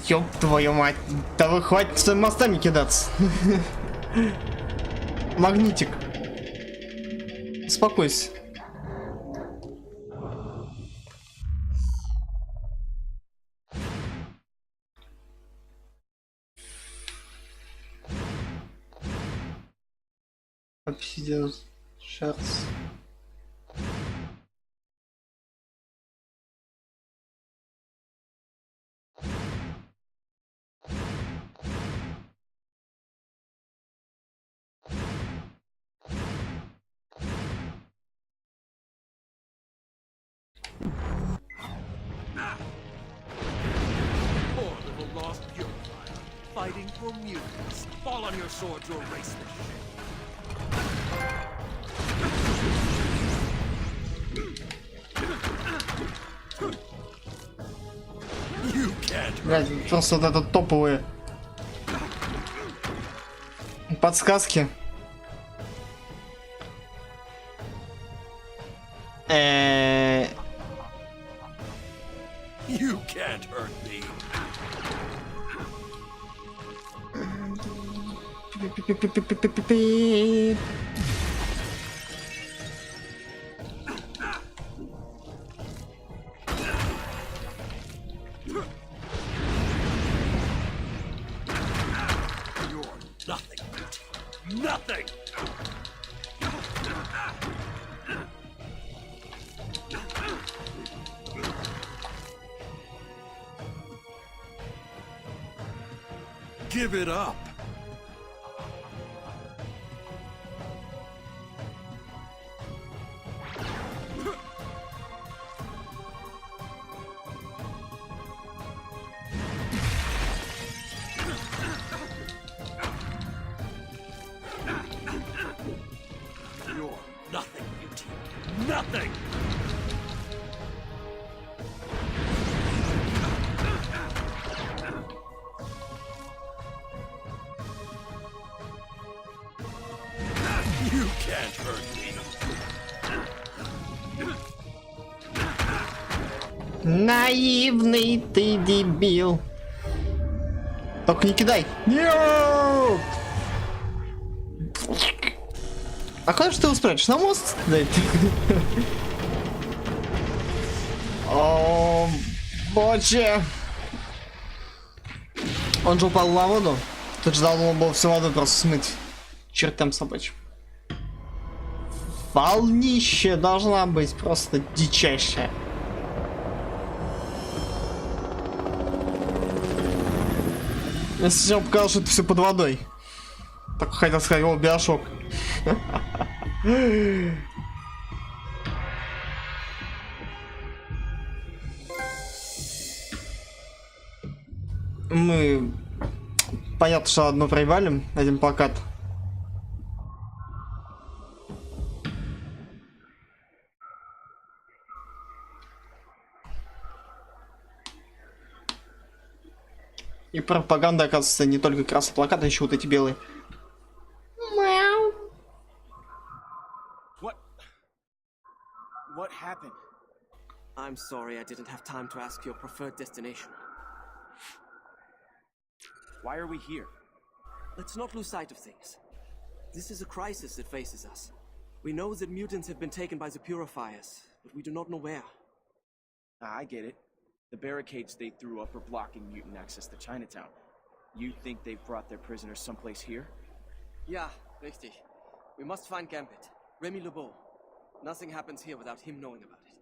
Ёб твою мать. Да вы хватит своими мостами кидаться. Магнитик. Успокойся. Обсидиан шарц. Poor little lost purifier, fighting for mutants. Fall on your swords or erase this shit. You can't. Блядь, просто вот это топовые подсказки. You can't hurt me. You're nothing. Nothing. Give it up. You're nothing, Beauty. Nothing. You can't hurt me. Наивный ты дебил. Только не кидай. Нет! А куда же ты его спрячешь? На мост? О, боже. Он же упал на воду. Тут же должно было всю воду просто смыть. Чертям собачьим. Волнище должна быть просто дичайшая. Я сейчас показал, что это все под водой. Так хотел сказать, о, биошок. Мы... Понятно, что одно проебали, один плакат. И пропаганда, оказывается, не только красный плакат, а еще вот эти белые. Мяу. What happened? I'm sorry I didn't have time to ask your preferred destination. Why are we here? Let's not lose sight of things. This is a crisis that faces us. We know that mutants have been taken by the purifiers, but we do not know where. I get it. The barricades they threw up are blocking mutant access to Chinatown. You think they've brought their prisoners someplace here? Ja, richtig. We must find Gambit. Remy LeBeau. Nothing happens here without him knowing about it.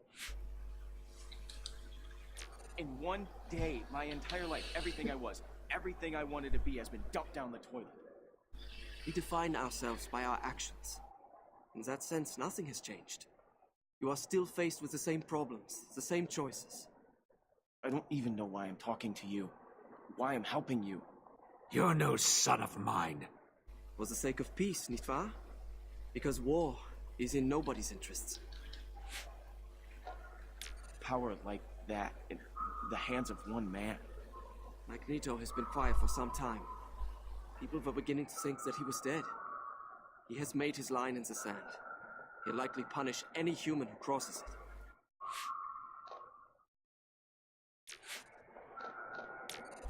In one day, my entire life, everything I was, everything I wanted to be has been dumped down the toilet. We define ourselves by our actions. In that sense, nothing has changed. You are still faced with the same problems, the same choices. I don't even know why I'm talking to you. Why I'm helping you. You're no son of mine. For the sake of peace, nicht wahr? Because war is in nobody's interests. Power like that in the hands of one man. Magneto has been quiet for some time. People were beginning to think that he was dead. He has made his line in the sand. He'll likely punish any human who crosses it.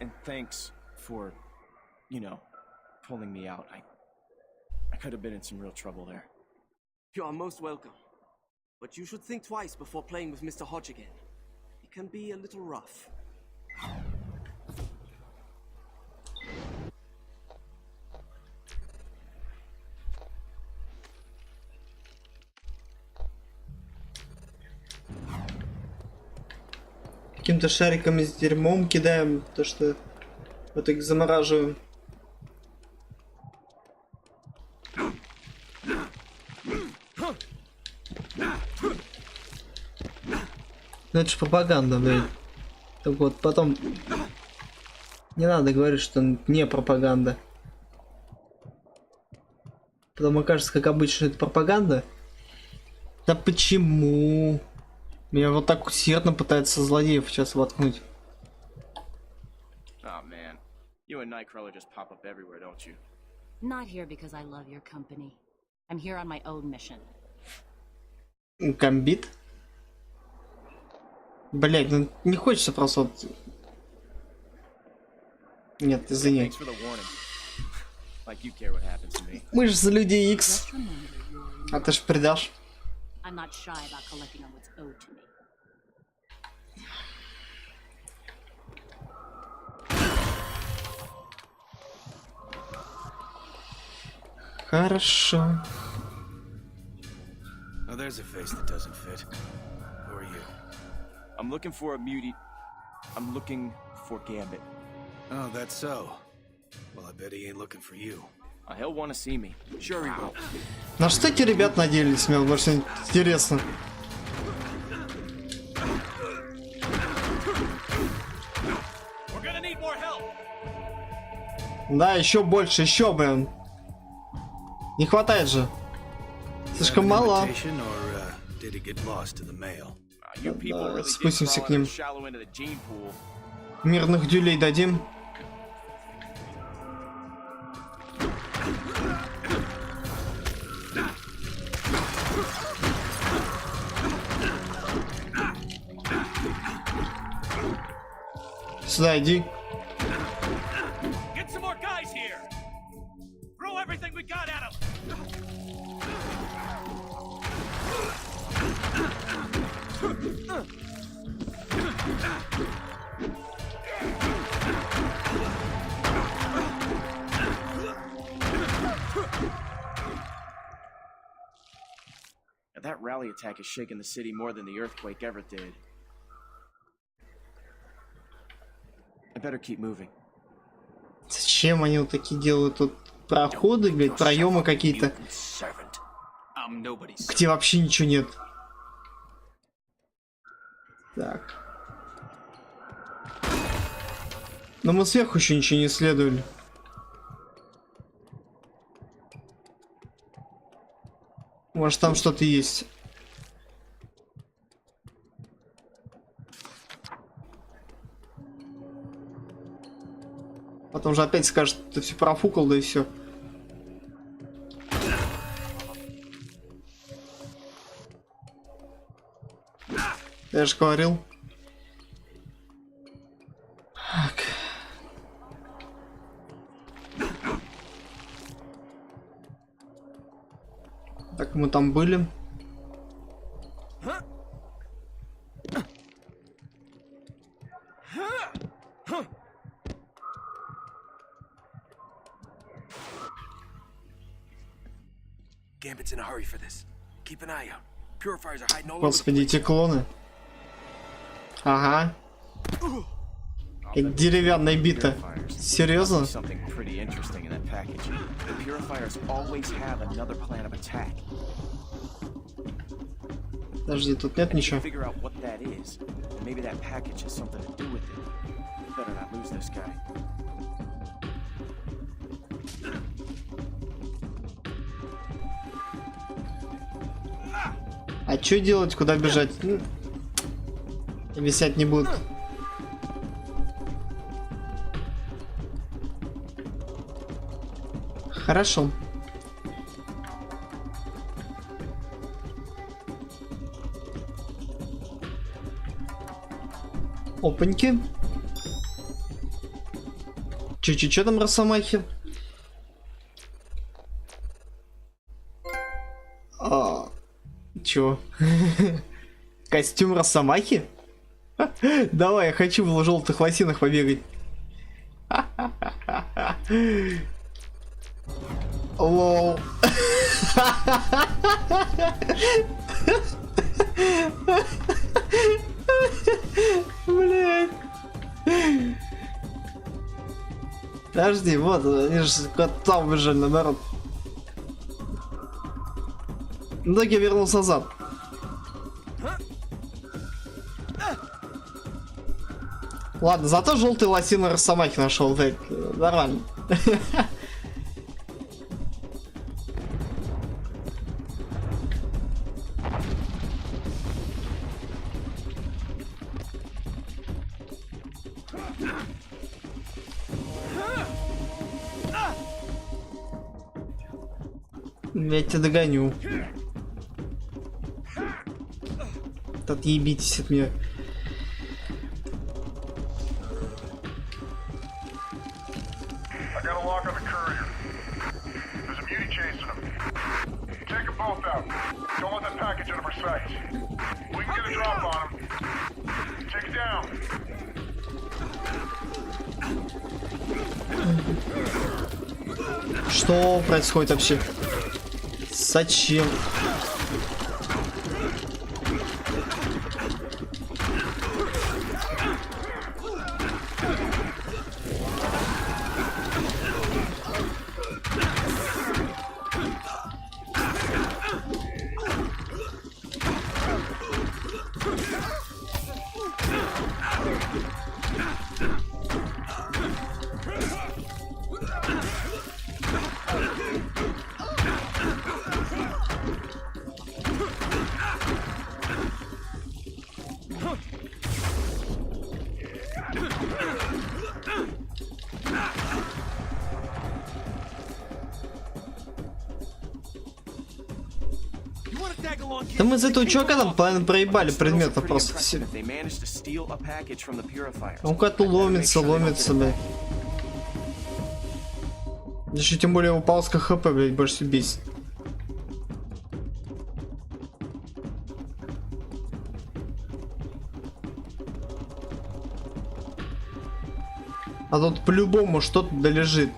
And thanks for, you know, pulling me out. I could have been in some real trouble there. You are most welcome. But you should think twice before playing with Mr. Hodge again. He can be a little rough. Каким-то шариком с дерьмом кидаем, то что в итоге замораживаем. Ну это же пропаганда, блядь. Так вот, потом... Не надо говорить, что не пропаганда. Потом окажется, как обычно, это пропаганда. Да почему? Меня вот так усердно пытается злодеев сейчас воткнуть. Oh man, you and Nightcrawler just pop up everywhere, don't you? Not here because I love your company. I'm here on my own mission. Гамбит? Блять, ну не хочется просто вот... Нет, извини. Мы же за Людей Икс. А ты ж предашь. I'm not shy about collecting on what's owed to me. Хорошо. Oh, there's a face that doesn't fit. Who are you? I'm looking for a mutie. I'm looking for Gambit. Oh, that's so. Well, I bet he ain't looking for you. He'll want to see me. Sure he will. На что эти ребят надеялись, мне больше интересно. Да, еще больше, еще, блин. Не хватает же. Слишком мало. Да, спустимся к ним. Мирных дюлей дадим. Сюда иди. That rally attack has shaken the city more than the earthquake ever did. I better keep moving. Зачем они вот такие делают тут проходы, блядь, проемы какие-то, где вообще ничего нет? Так. Но мы сверху еще ничего не исследовали. Может, там что-то есть. Потом же опять скажет, ты все профукал, да и все. Я же говорил. Так. Так, мы там были. Gambit's in a hurry for this. Keep an eye out. Purifiers are hiding all over the Господи, эти клоны. Ага. И деревянная бита. Серьезно? Подожди, тут нет ничего. А что делать, куда бежать? Висять не будут. Хорошо. Опаньки. Че там Росомахи? Чё? Костюм Росомахи? Давай, я хочу в желтых лосинах побегать. Лол. Блядь. Подожди, вот, они же там убежали, наоборот. Ну так я вернулся назад. Ладно, зато желтые лосины Росомахи нашел, так, нормально. Я тебя догоню. Отъебитесь от меня. Что происходит вообще? Зачем? Да мы за этого чувака там проебали предметов просто все. Он куда-то ломится, бля. Еще тем более упал с КХП, блядь, больше всего бесит. А тут по-любому что-то долежит.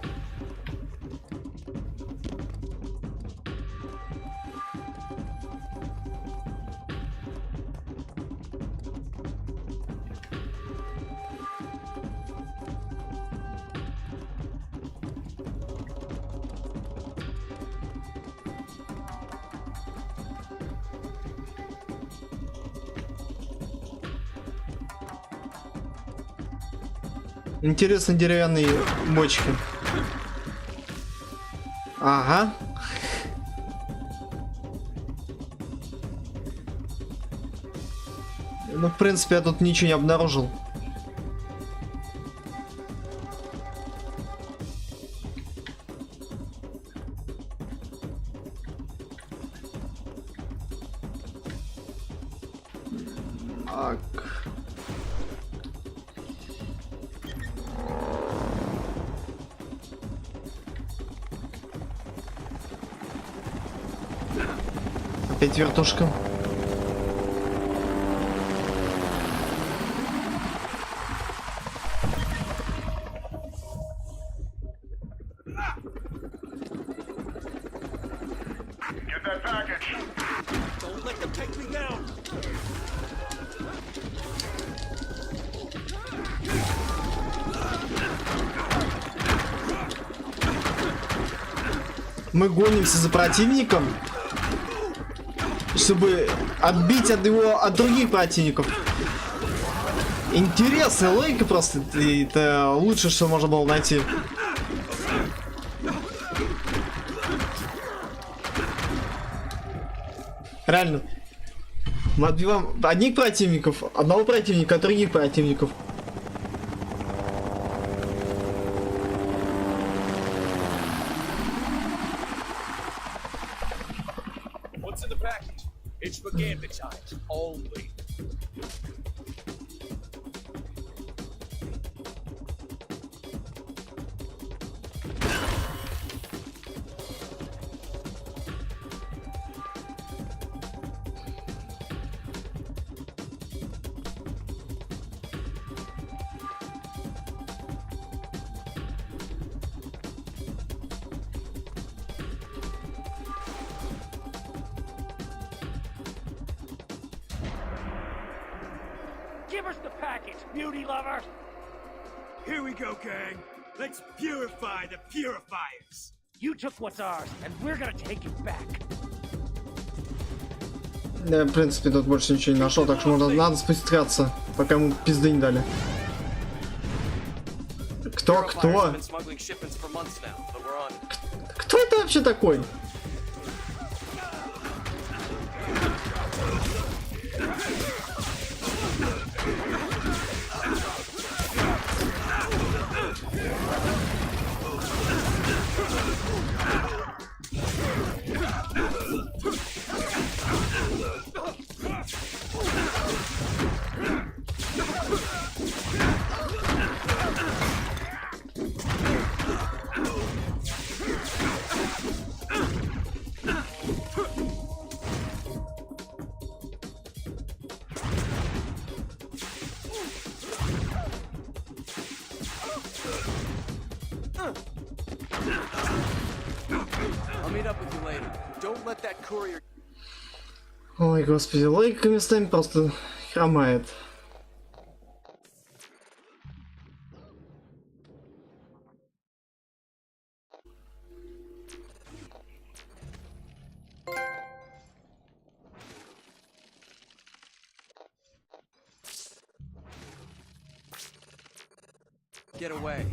Интересно, деревянные бочки. Ага. Ну, в принципе, я тут ничего не обнаружил. Так. Опять вертушка. Мы гонимся за противником, чтобы отбить от его от других противников. Интересная логика просто. Это лучше, что можно было найти. Реально. Мы отбиваем одних противников, одного противника от других противников. It's for gambit time only. package, beauty lover. Here we go, gang. Let's purify the purifiers. You took what's ours, and we're gonna take it back. Я, в принципе, тут больше ничего не нашел, так что надо спуститься, пока ему пизды не дали. Кто? Кто это вообще такой? Ой, господи, логика местами просто хромает. Get away.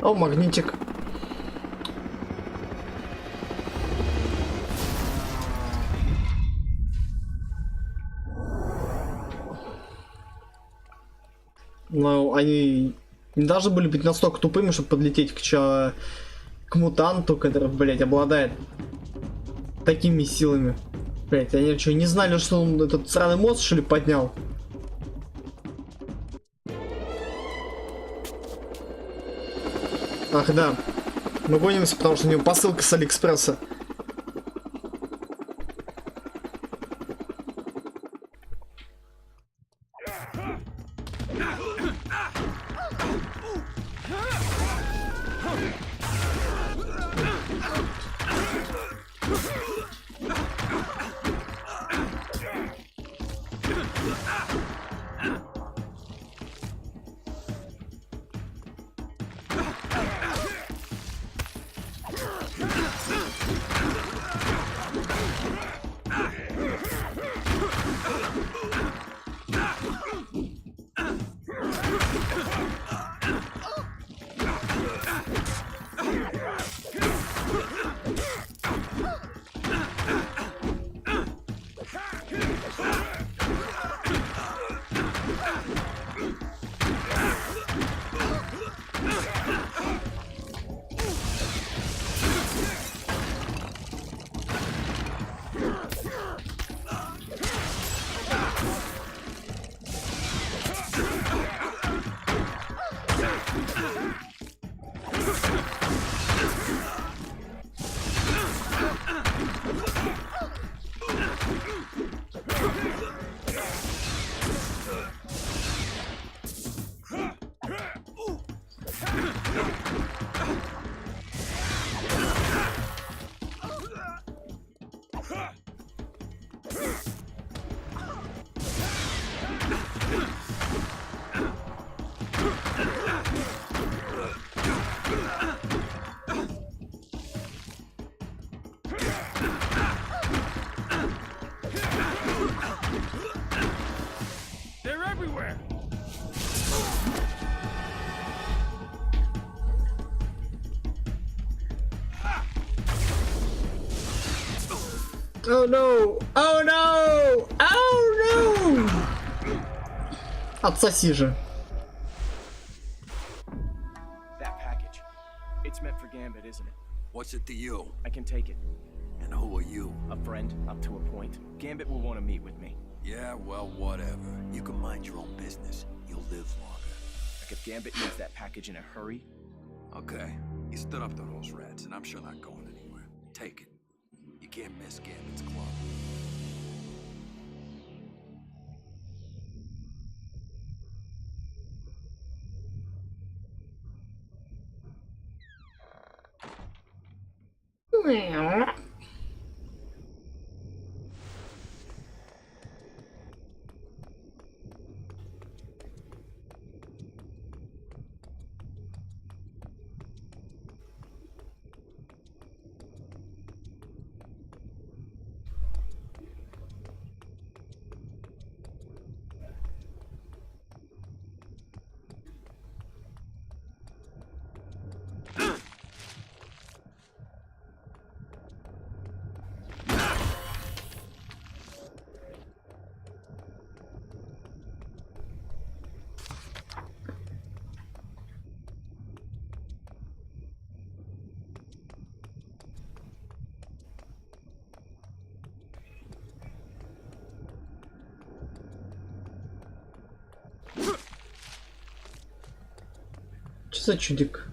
О, магнитик. Но они не должны были быть настолько тупыми, чтобы подлететь к мутанту, который, блять, обладает такими силами. Блять, они что, не знали, что он этот сраный мост, что ли, поднял? Ах, да. Мы гонимся, потому что у него посылка с Алиэкспресса. Oh no! Oh no! Oh no! Отсоси же. That package. It's meant for Gambit, isn't it? What's it to you? I can take it. And who are you? A friend, up to a point. Gambit will want to meet with me. Yeah, well, whatever. You can mind your own business. You'll live longer. Like if Gambit needs that package in a hurry. Okay, you stood up to those rats, and I'm sure not going anywhere. Take it. You can't miss Gambit's club. Что за чудик?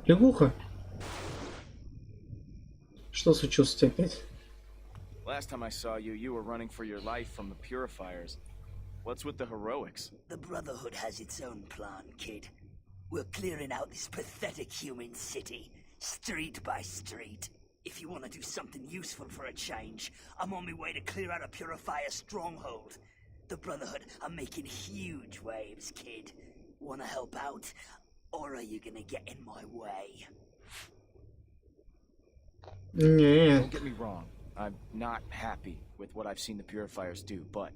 Лягуха? Что случилось опять? Last time I saw you, you were running for your life from the Purifiers. What's with the heroics? The Brotherhood has its own plan, kid. We're clearing out this pathetic human city, street by street. If you want to do something useful for a change, I'm on my way to clear out a Purifier stronghold. The Brotherhood are making huge waves, kid. Want to help out? Or are you gonna get in my way? Yeah. Don't get me wrong. I'm not happy with what I've seen the Purifiers do, but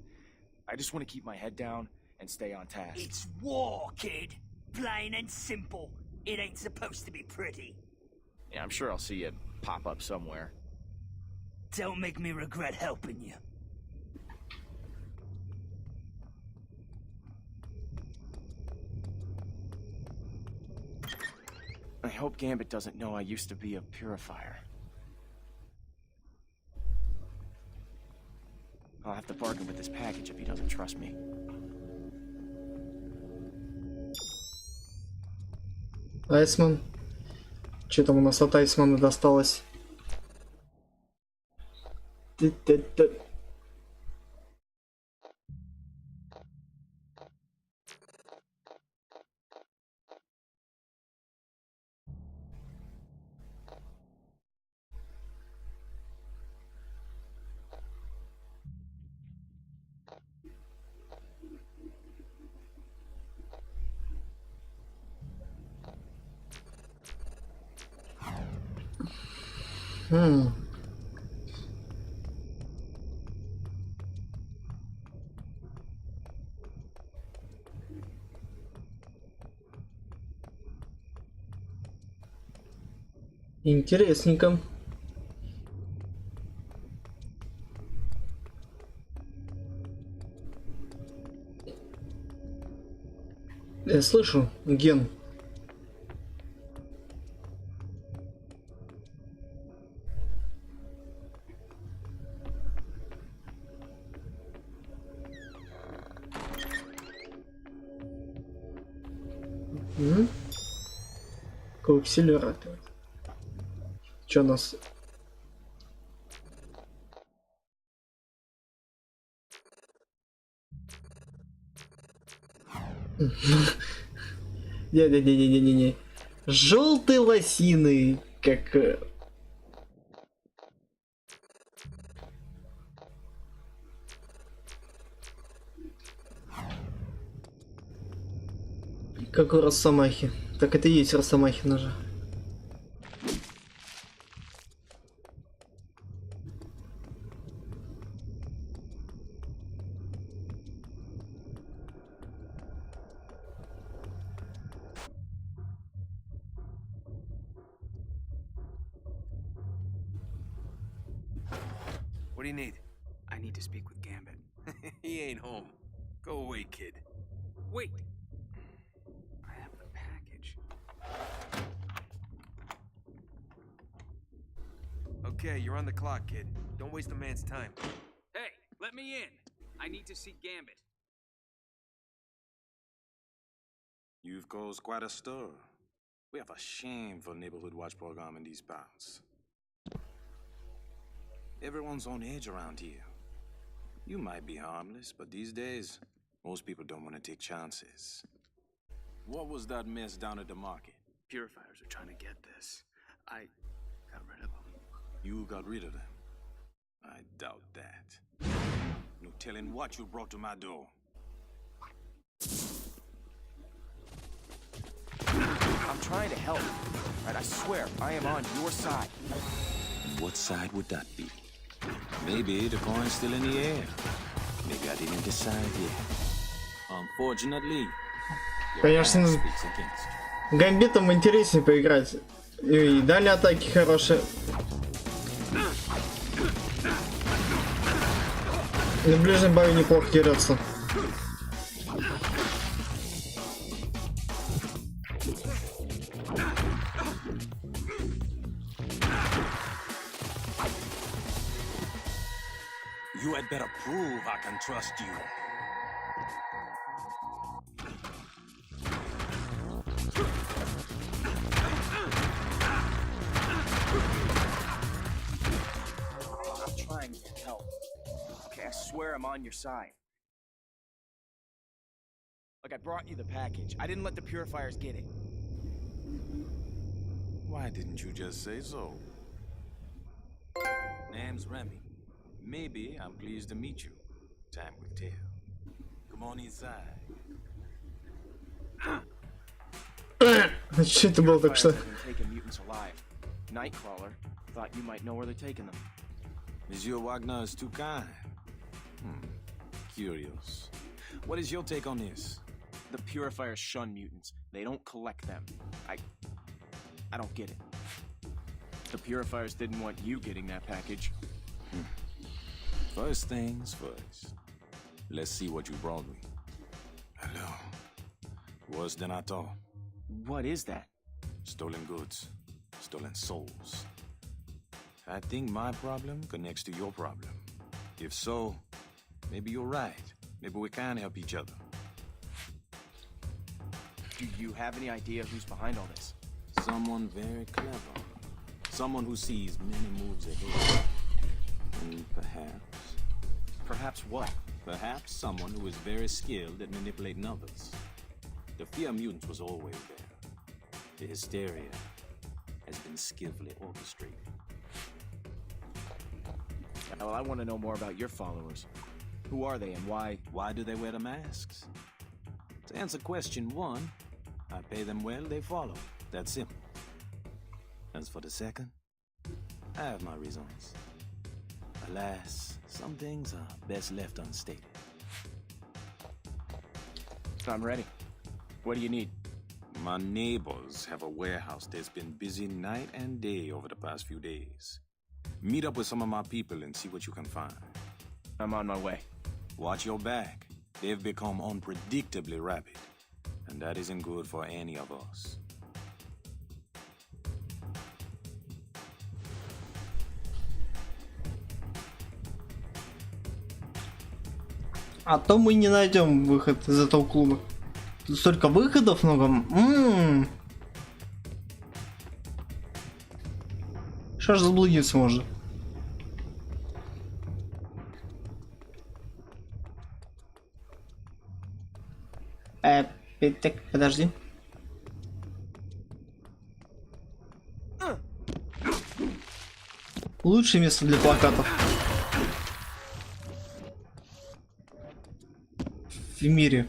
I just want to keep my head down and stay on task. It's war, kid. Plain and simple. It ain't supposed to be pretty. Yeah, I'm sure I'll see you pop up somewhere. Don't make me regret helping you. I hope Gambit doesn't know I used to be a Purifier. I'll have to bargain with this package if he doesn't trust me. Айсман. Что там у нас от Айсмана досталось? Интересненько. Я слышу, Ген. Коакселератор. Что нас... Не-не-не-не-не-не. Желтые лосины, как... Как у Росомахи. Так это и есть Росомахина же. What do you need? I need to speak with Gambit. He ain't home. Go away, kid. Wait! I have the package. Okay, you're on the clock, kid. Don't waste a man's time. Hey, let Let me in. I need to see Gambit. You've caused quite a stir. We have a shameful neighborhood watch program in these parts. Everyone's on edge around here. You might be harmless, but these days, most people don't want to take chances. What was that mess down at the market? Purifiers are trying to get this. I got rid of them. You got rid of them? I doubt that. No telling what you brought to my door. I'm trying to help. Right, I swear, I am on your side. And what side would that be? Maybe the coin's still in the air. Maybe I didn't decide yet. Unfortunately, Конечно, с Гамбитом интереснее поиграть. И дали атаки хорошие. На ближнем бою неплохо дерется. You had better prove I can trust you. I'm trying to help. Okay, I swear I'm on your side. Look, I brought you the package. I didn't let the purifiers get it. Why didn't you just say so? Name's Remy. Maybe I'm pleased to meet you. Time will tell. Come on inside. Что это было так что? Taking mutants alive. Nightcrawler thought you might know where they're taking them. Monsieur Wagner is too kind. Curious. What is your take on this? The purifiers shun mutants. They don't collect them. I don't get it. The purifiers didn't want you getting that package. First things first. Let's see what you brought me. Hello. Worse than I thought. What is that? Stolen goods. Stolen souls. I think my problem connects to your problem. If so, maybe you're right. Maybe we can help each other. Do you have any idea who's behind all this? Someone very clever. Someone who sees many moves ahead. And perhaps... Perhaps what? Perhaps someone who is very skilled at manipulating others. The fear of mutants was always there. The hysteria has been skillfully orchestrated. Well, I want to know more about your followers. Who are they and why? Why do they wear the masks? To answer question one, I pay them well, they follow. That's simple. As for the second, I have my reasons. Alas, some things are best left unstated. I'm ready. What do you need? My neighbors have a warehouse that's been busy night and day over the past few days. Meet up with some of my people and see what you can find. I'm on my way. Watch your back. They've become unpredictably rapid, and that isn't good for any of us. А то мы не найдем выход из этого клуба. Тут столько выходов много. Что ж заблудиться можно? Так, подожди. Лучшее место для плакатов в мире.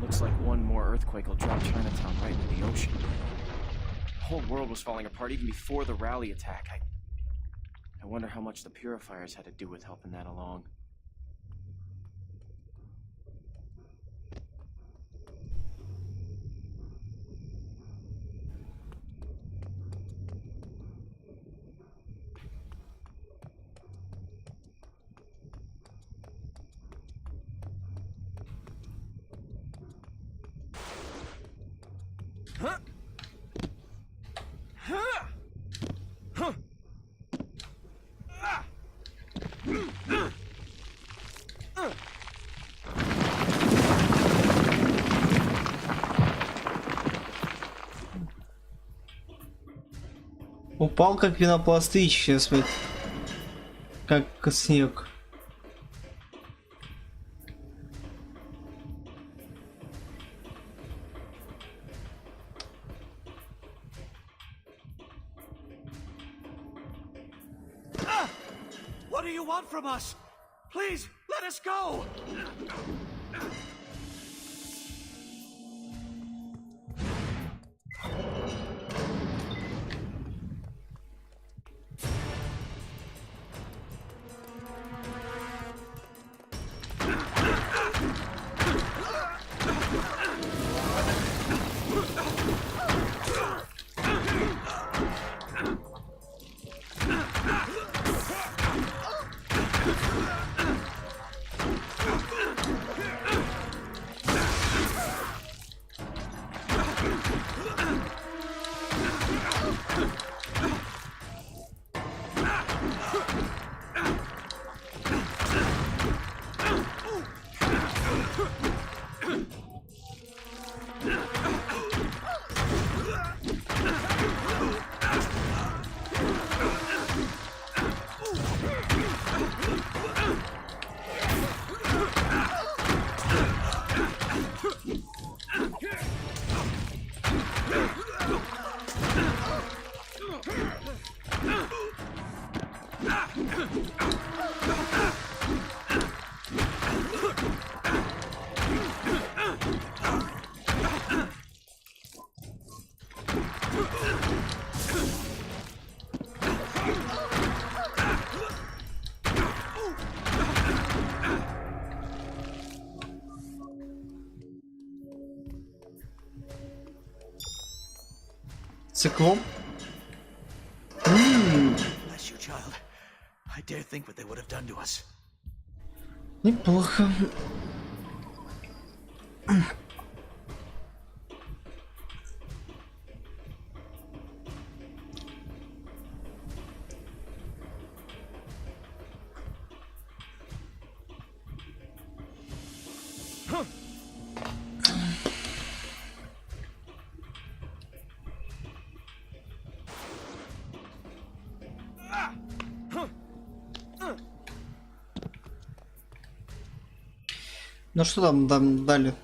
Looks like one more earthquake will drop Chinatown right into the ocean. The whole world was falling apart even before the rally attack. I wonder how much the purifiers had to do with helping that along. Упал как пенопласты, сейчас вот как снег. What do you want from us? Please, let us go! Циклоп? Bless you, child. I dare think what they would have done to us. Неплохо. Ну что там дали?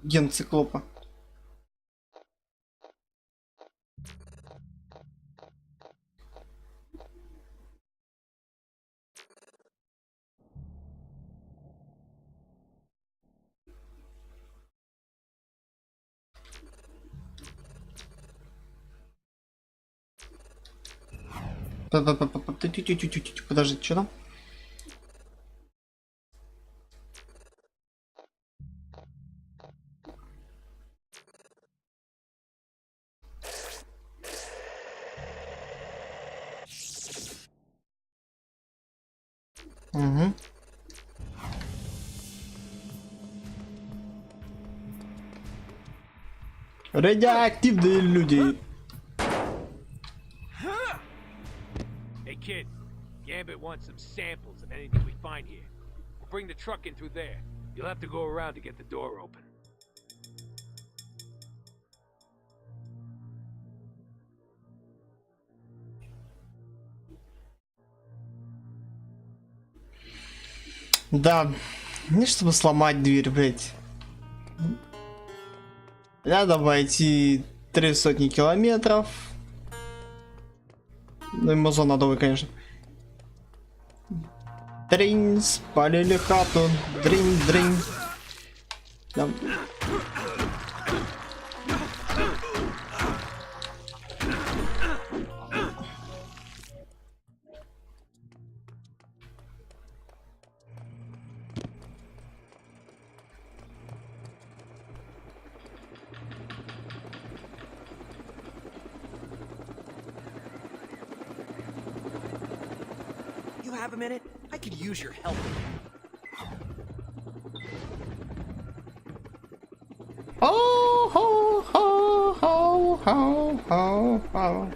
Ген циклопа. Подожди, что там? Угу. Радиоактивные люди. Hey kid, Gambit wants some samples of anything we find here. We'll bring the truck in through there. You'll have to go around to get the door open. Да, не чтобы сломать дверь, блять. Надо обойти 300 километров. Ну и музон надовый, конечно. Дринь, спалили хату. Дринь, дринь. Да. You have a minute? I could use your help. Oh, ho, ho. How.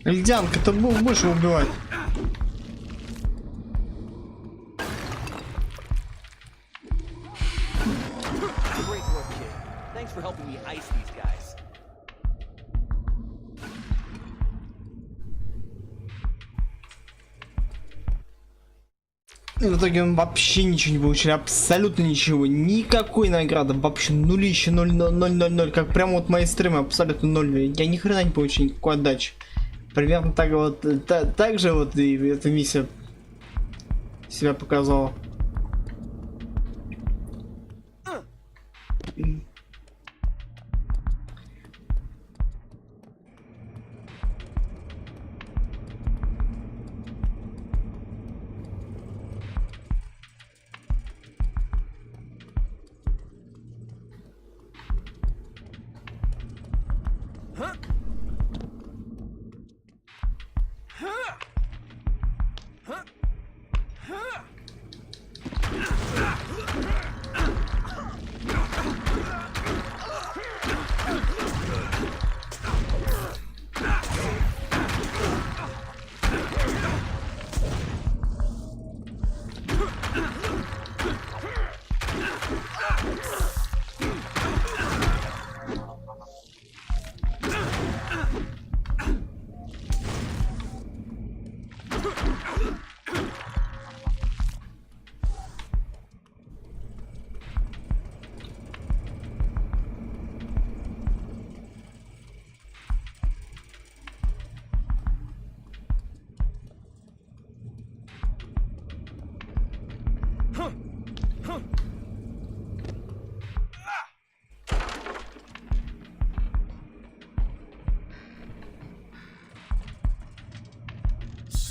Ледянка, ты будешь его убивать? Great work, kid. Thanks for helping me ice these guys. И в итоге мы вообще ничего не получили, абсолютно ничего, никакой награды, вообще нулище, 0, как прямо вот мои стримы, абсолютно 0, я ни хрена не получил, никакой отдачи. Примерно так вот, так же вот и эта миссия себя показала.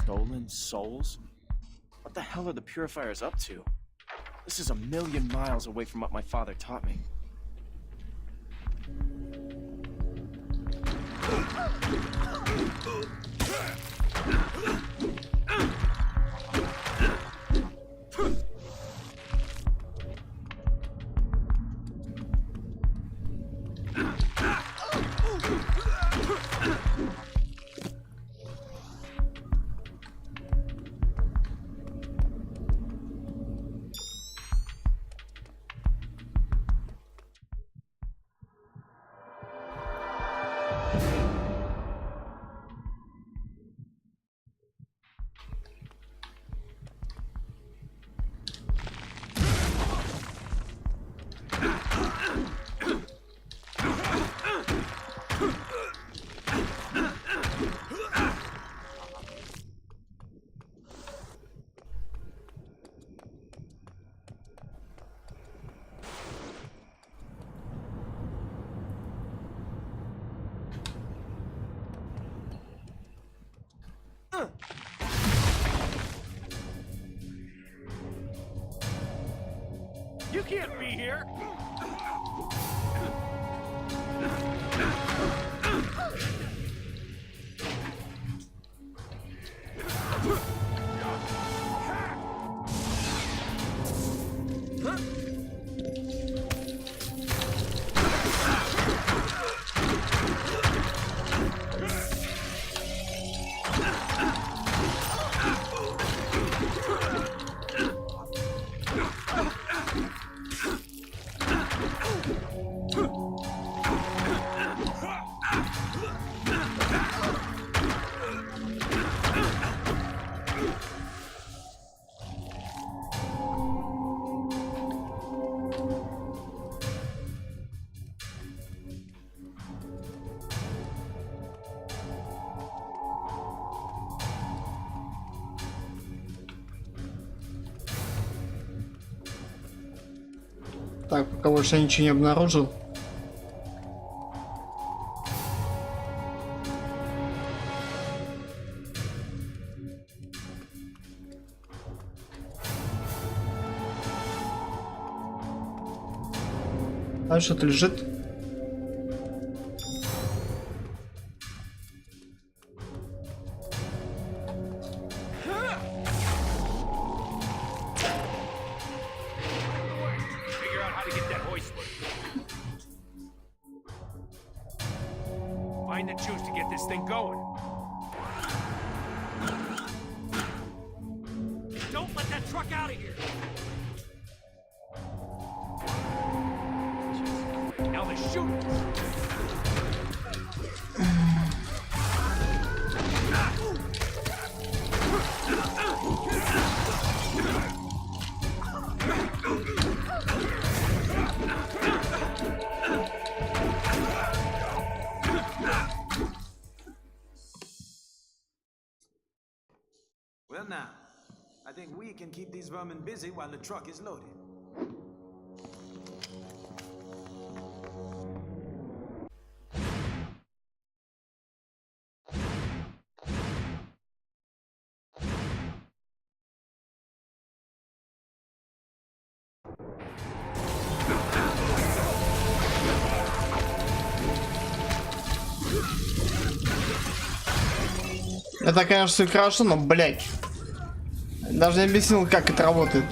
Stolen souls? What the hell are the purifiers up to? This is a million miles away from what my father taught me. You can't be here! Так, пока больше я ничего не обнаружил. А что-то лежит? Find the juice to get this thing going. Don't let that truck out of here. Now they're shooting. Well now, I think we can keep these vermin busy while the truck is loaded. Это, конечно, все хорошо, но, блядь. Даже не объяснил, как это работает.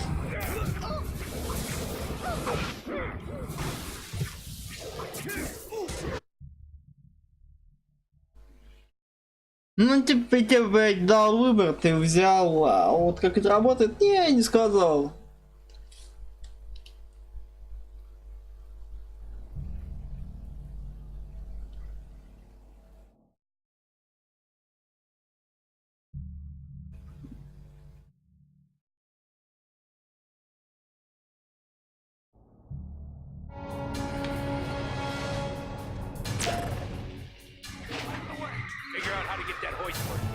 Ну, типа, я тебе, блядь, дал выбор, ты взял, а вот как это работает, не сказал. Figure out how to get that hoist working.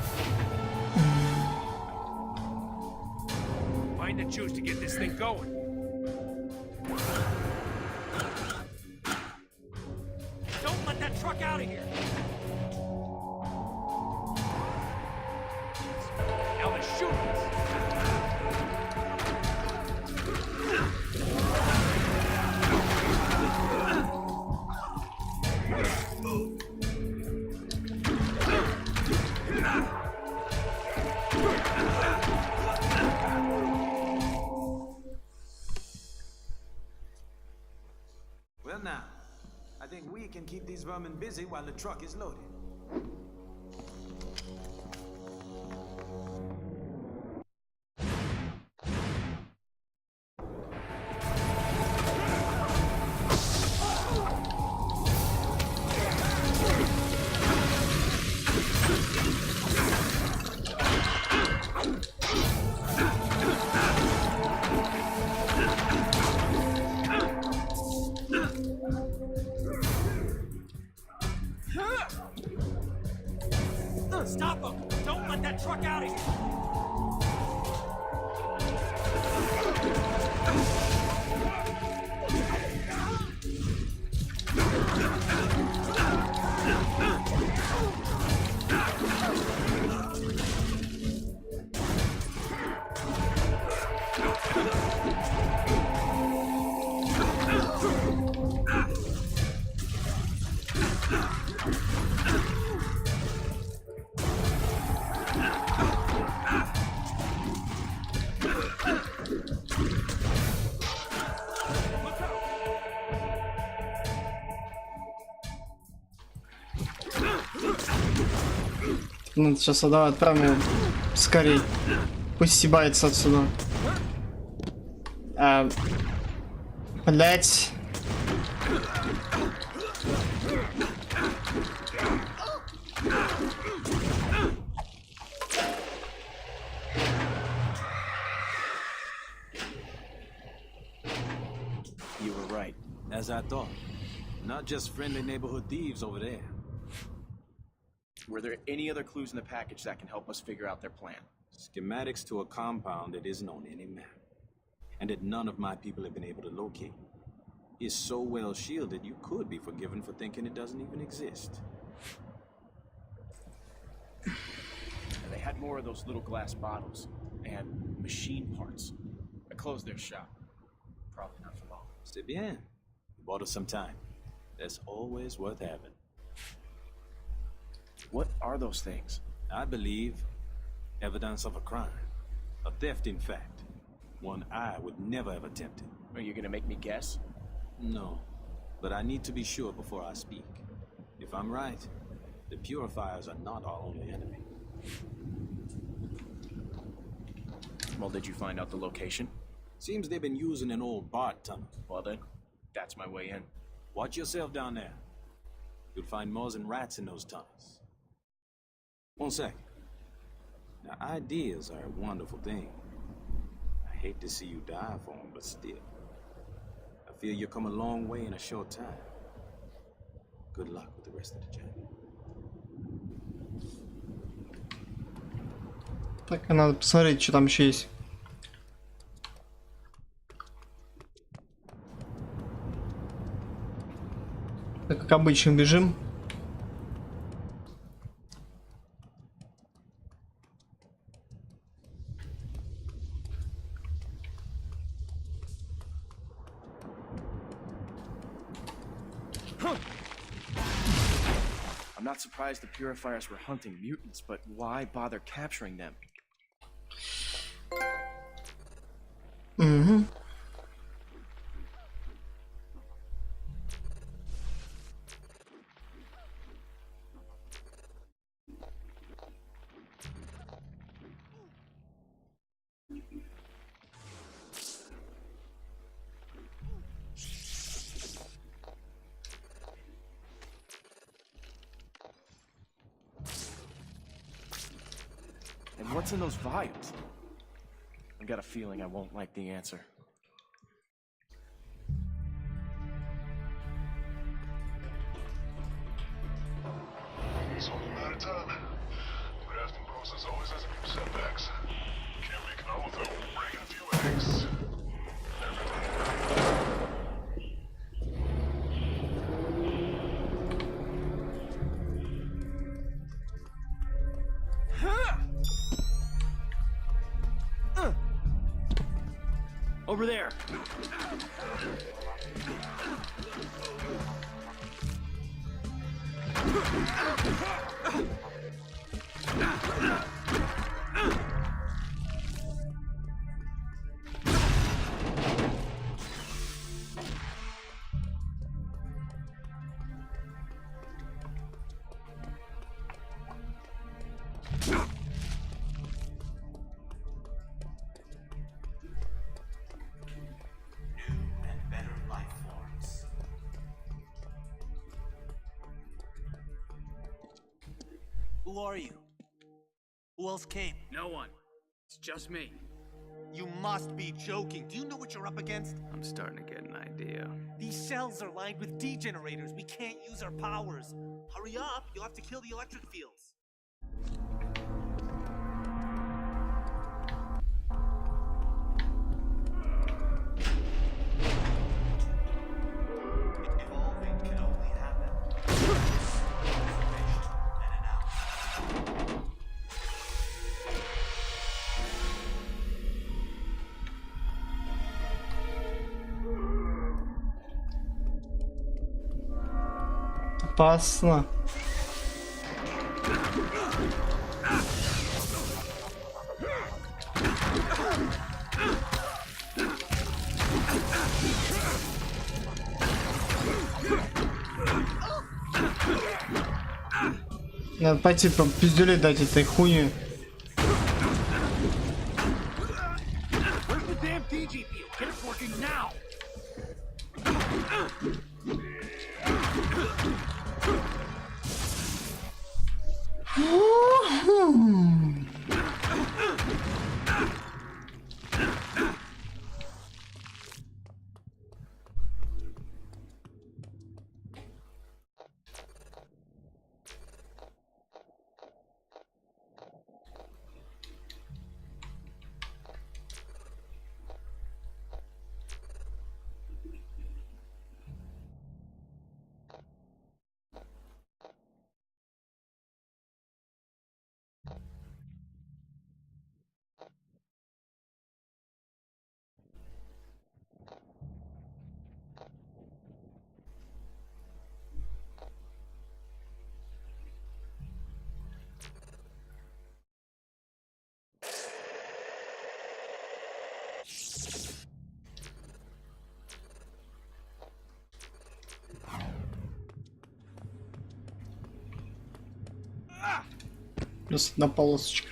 Find the juice to get this thing going. Don't let that truck out of here. Now they're shooting us. Well now, I think we can keep these vermin busy while the truck is loaded. Stop them! Don't let that truck out of here! Ну, сейчас давай отправим его скорей. Пусть съебается отсюда. Блять. You were right, as I thought. Not just friendly neighborhood thieves over there. Were there any other clues in the package that can help us figure out their plan? Schematics to a compound that isn't on any map, and that none of my people have been able to locate. It's so well shielded, you could be forgiven for thinking it doesn't even exist. They had more of those little glass bottles and machine parts. I closed their shop. Probably not for long. C'est bien. You bought us some time. That's always worth having. What are those things? I believe evidence of a crime. A theft, in fact. One I would never have attempted. Are you gonna make me guess? No, but I need to be sure before I speak. If I'm right, the purifiers are not our only enemy. Well, did you find out the location? Seems they've been using an old BART tunnel. Well then, that's my way in. Watch yourself down there. You'll find moles and rats in those tunnels. One second. Now, ideas are a wonderful thing. I hate to see you die for them, but still. I feel you've come a long way in a short time. Good luck with the rest of the journey. Так, надо посмотреть, что там еще есть. Так, как обычно, бежим. I'm not surprised the purifiers were hunting mutants, but why bother capturing them? Угу. And what's in those vials? I've got a feeling I won't like the answer. It's only a matter of time. The grafting process always has a few setbacks. Can't make it all without breaking a few eggs. Over there. Who are you? Who else came? No one. It's just me. You must be joking. Do you know what you're up against? I'm starting to get an idea. These cells are lined with degenerators. We can't use our powers. Hurry up. You'll have to kill the electric fields. Evolving can only happen. Опасно. Надо пойти по пиздюлей дать этой хуйне. Плюс одна полосочка.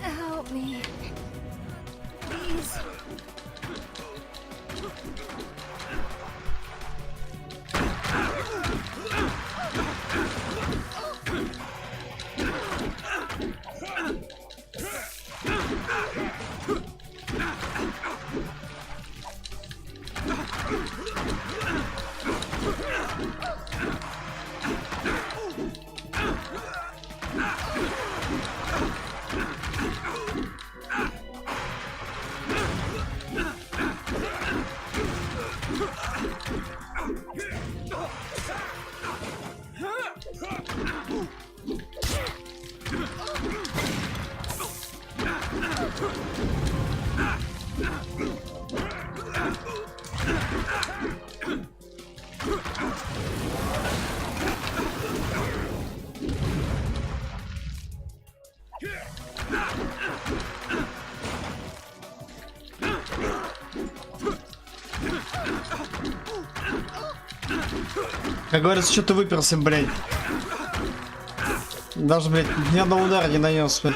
Help me. Please. Как говорится, что ты выперся, блядь. Даже, блядь, ни одного удара не нанес, блядь.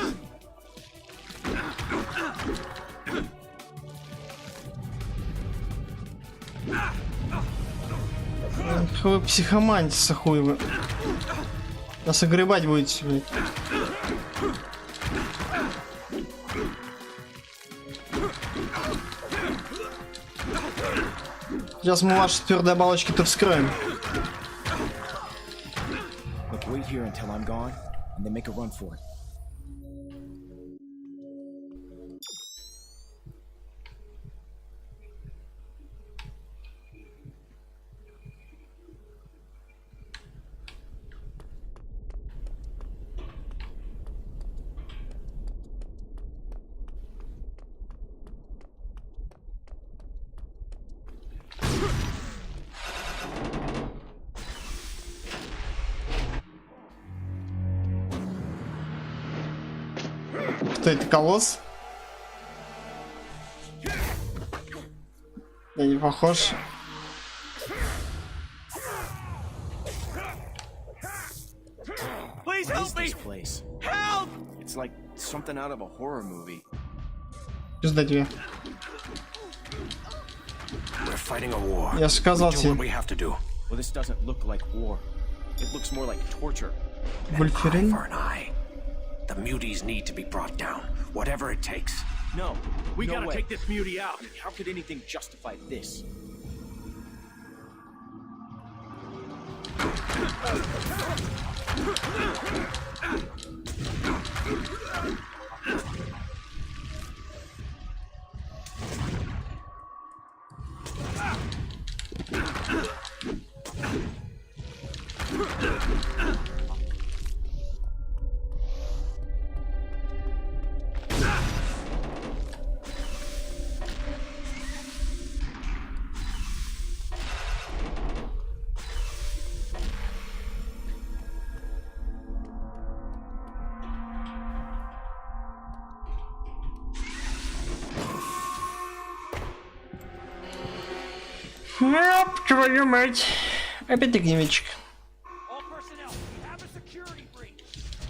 Вы психомантиса, хуй вы. Нас огребать будете, блядь. Сейчас мы ваши твердые оболочки-то вскроем. Look, wait here until I'm gone, and then make a run for it. Что это, колосс? Да не похож. Please help me! Place? Help! It's like something out of a horror movie. Пизда тебе. We're fighting a war. Я же сказал We do тебе. what we have to do. Well, this doesn't look like war. It looks more like torture. Вольферин? For an eye. The muties need to be brought down, whatever it takes. No, We no gotta way. take this mutie out. How could anything justify this? Ёп, твою мать. Опять огневичек.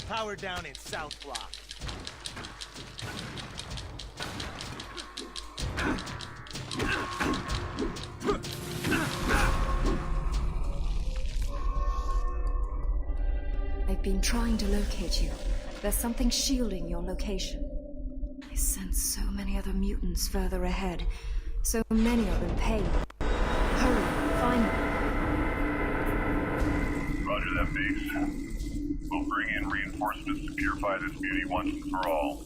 Power down in South Block. I've been trying to locate you. There's something shielding your location. I sense so many other mutants further ahead. So many of in pain. Hurry, find them. Roger that, Biggs. We'll bring in reinforcements to purify this beauty once and for all.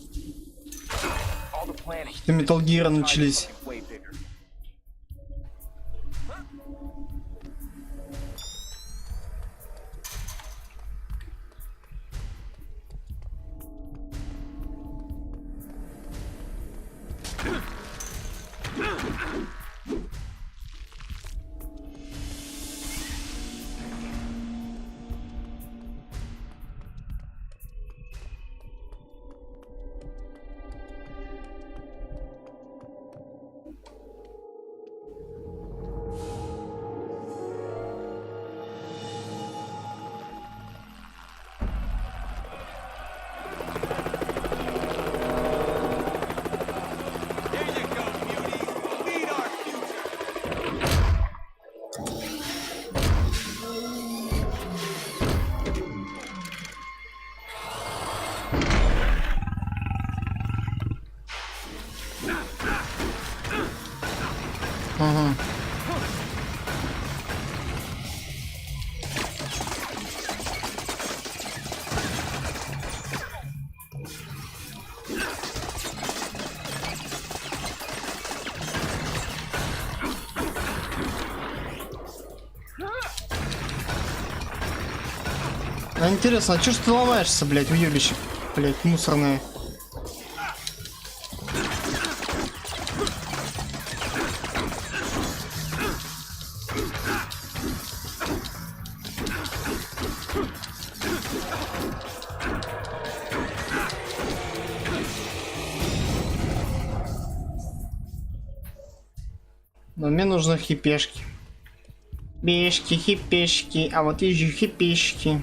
All the planning. Metal Gear начались. Way bigger. Ага. А интересно, а чё ж ты ломаешься, блядь, уёбище, блядь, мусорное? Но мне нужны хипешки. Бешки, хипешки, а вот ищу хипешки.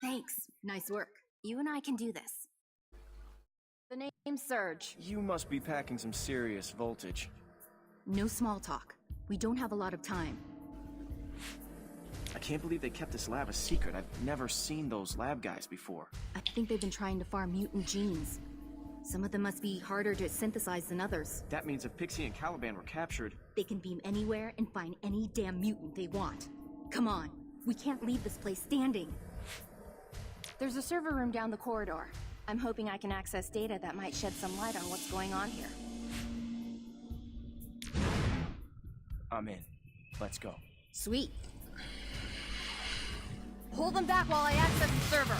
Thanks. Nice work. You and I can do this. The name's Surge. You must be packing some serious voltage. No small talk. We don't have a lot of time. I can't believe they kept this lab a secret. I've never seen those lab guys before. I think they've been trying to farm mutant genes. Some of them must be harder to synthesize than others. That means if Pixie and Caliban were captured... They can beam anywhere and find any damn mutant they want. Come on. We can't leave this place standing. There's a server room down the corridor. I'm hoping I can access data that might shed some light on what's going on here. I'm in. Let's go. Sweet. Hold them back while I access the server.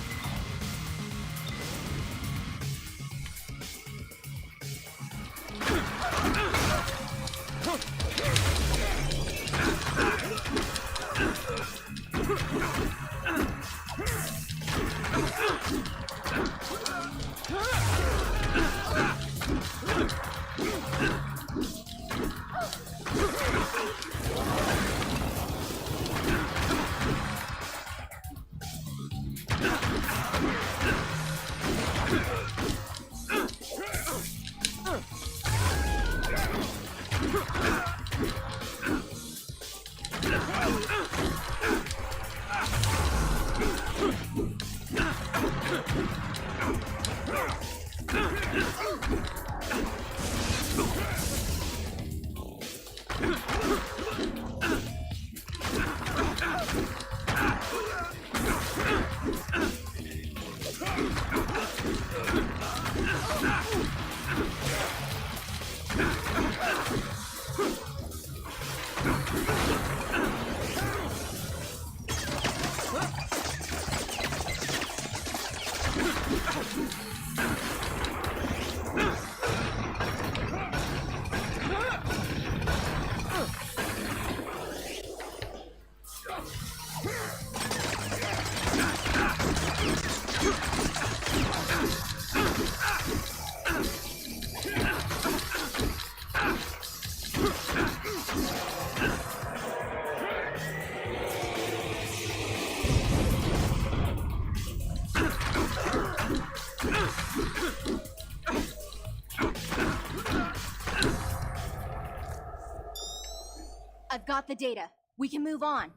I've got the data. We can move on.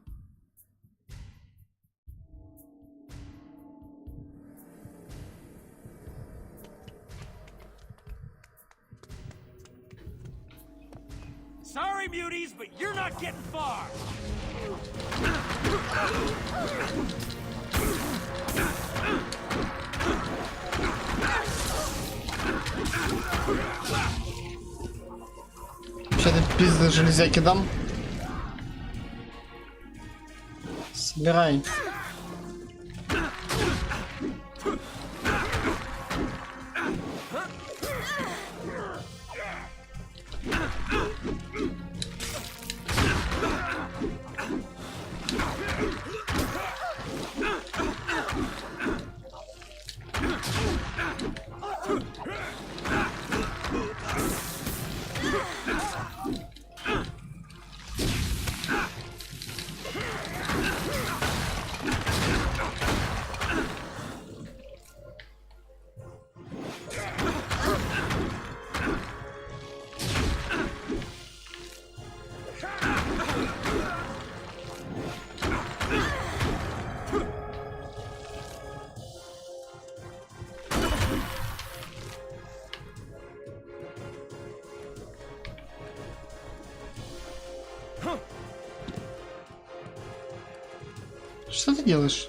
Sorry, muties, but you're not getting far. Вообще-то пизды железяки дам. Собирай. Что ты делаешь?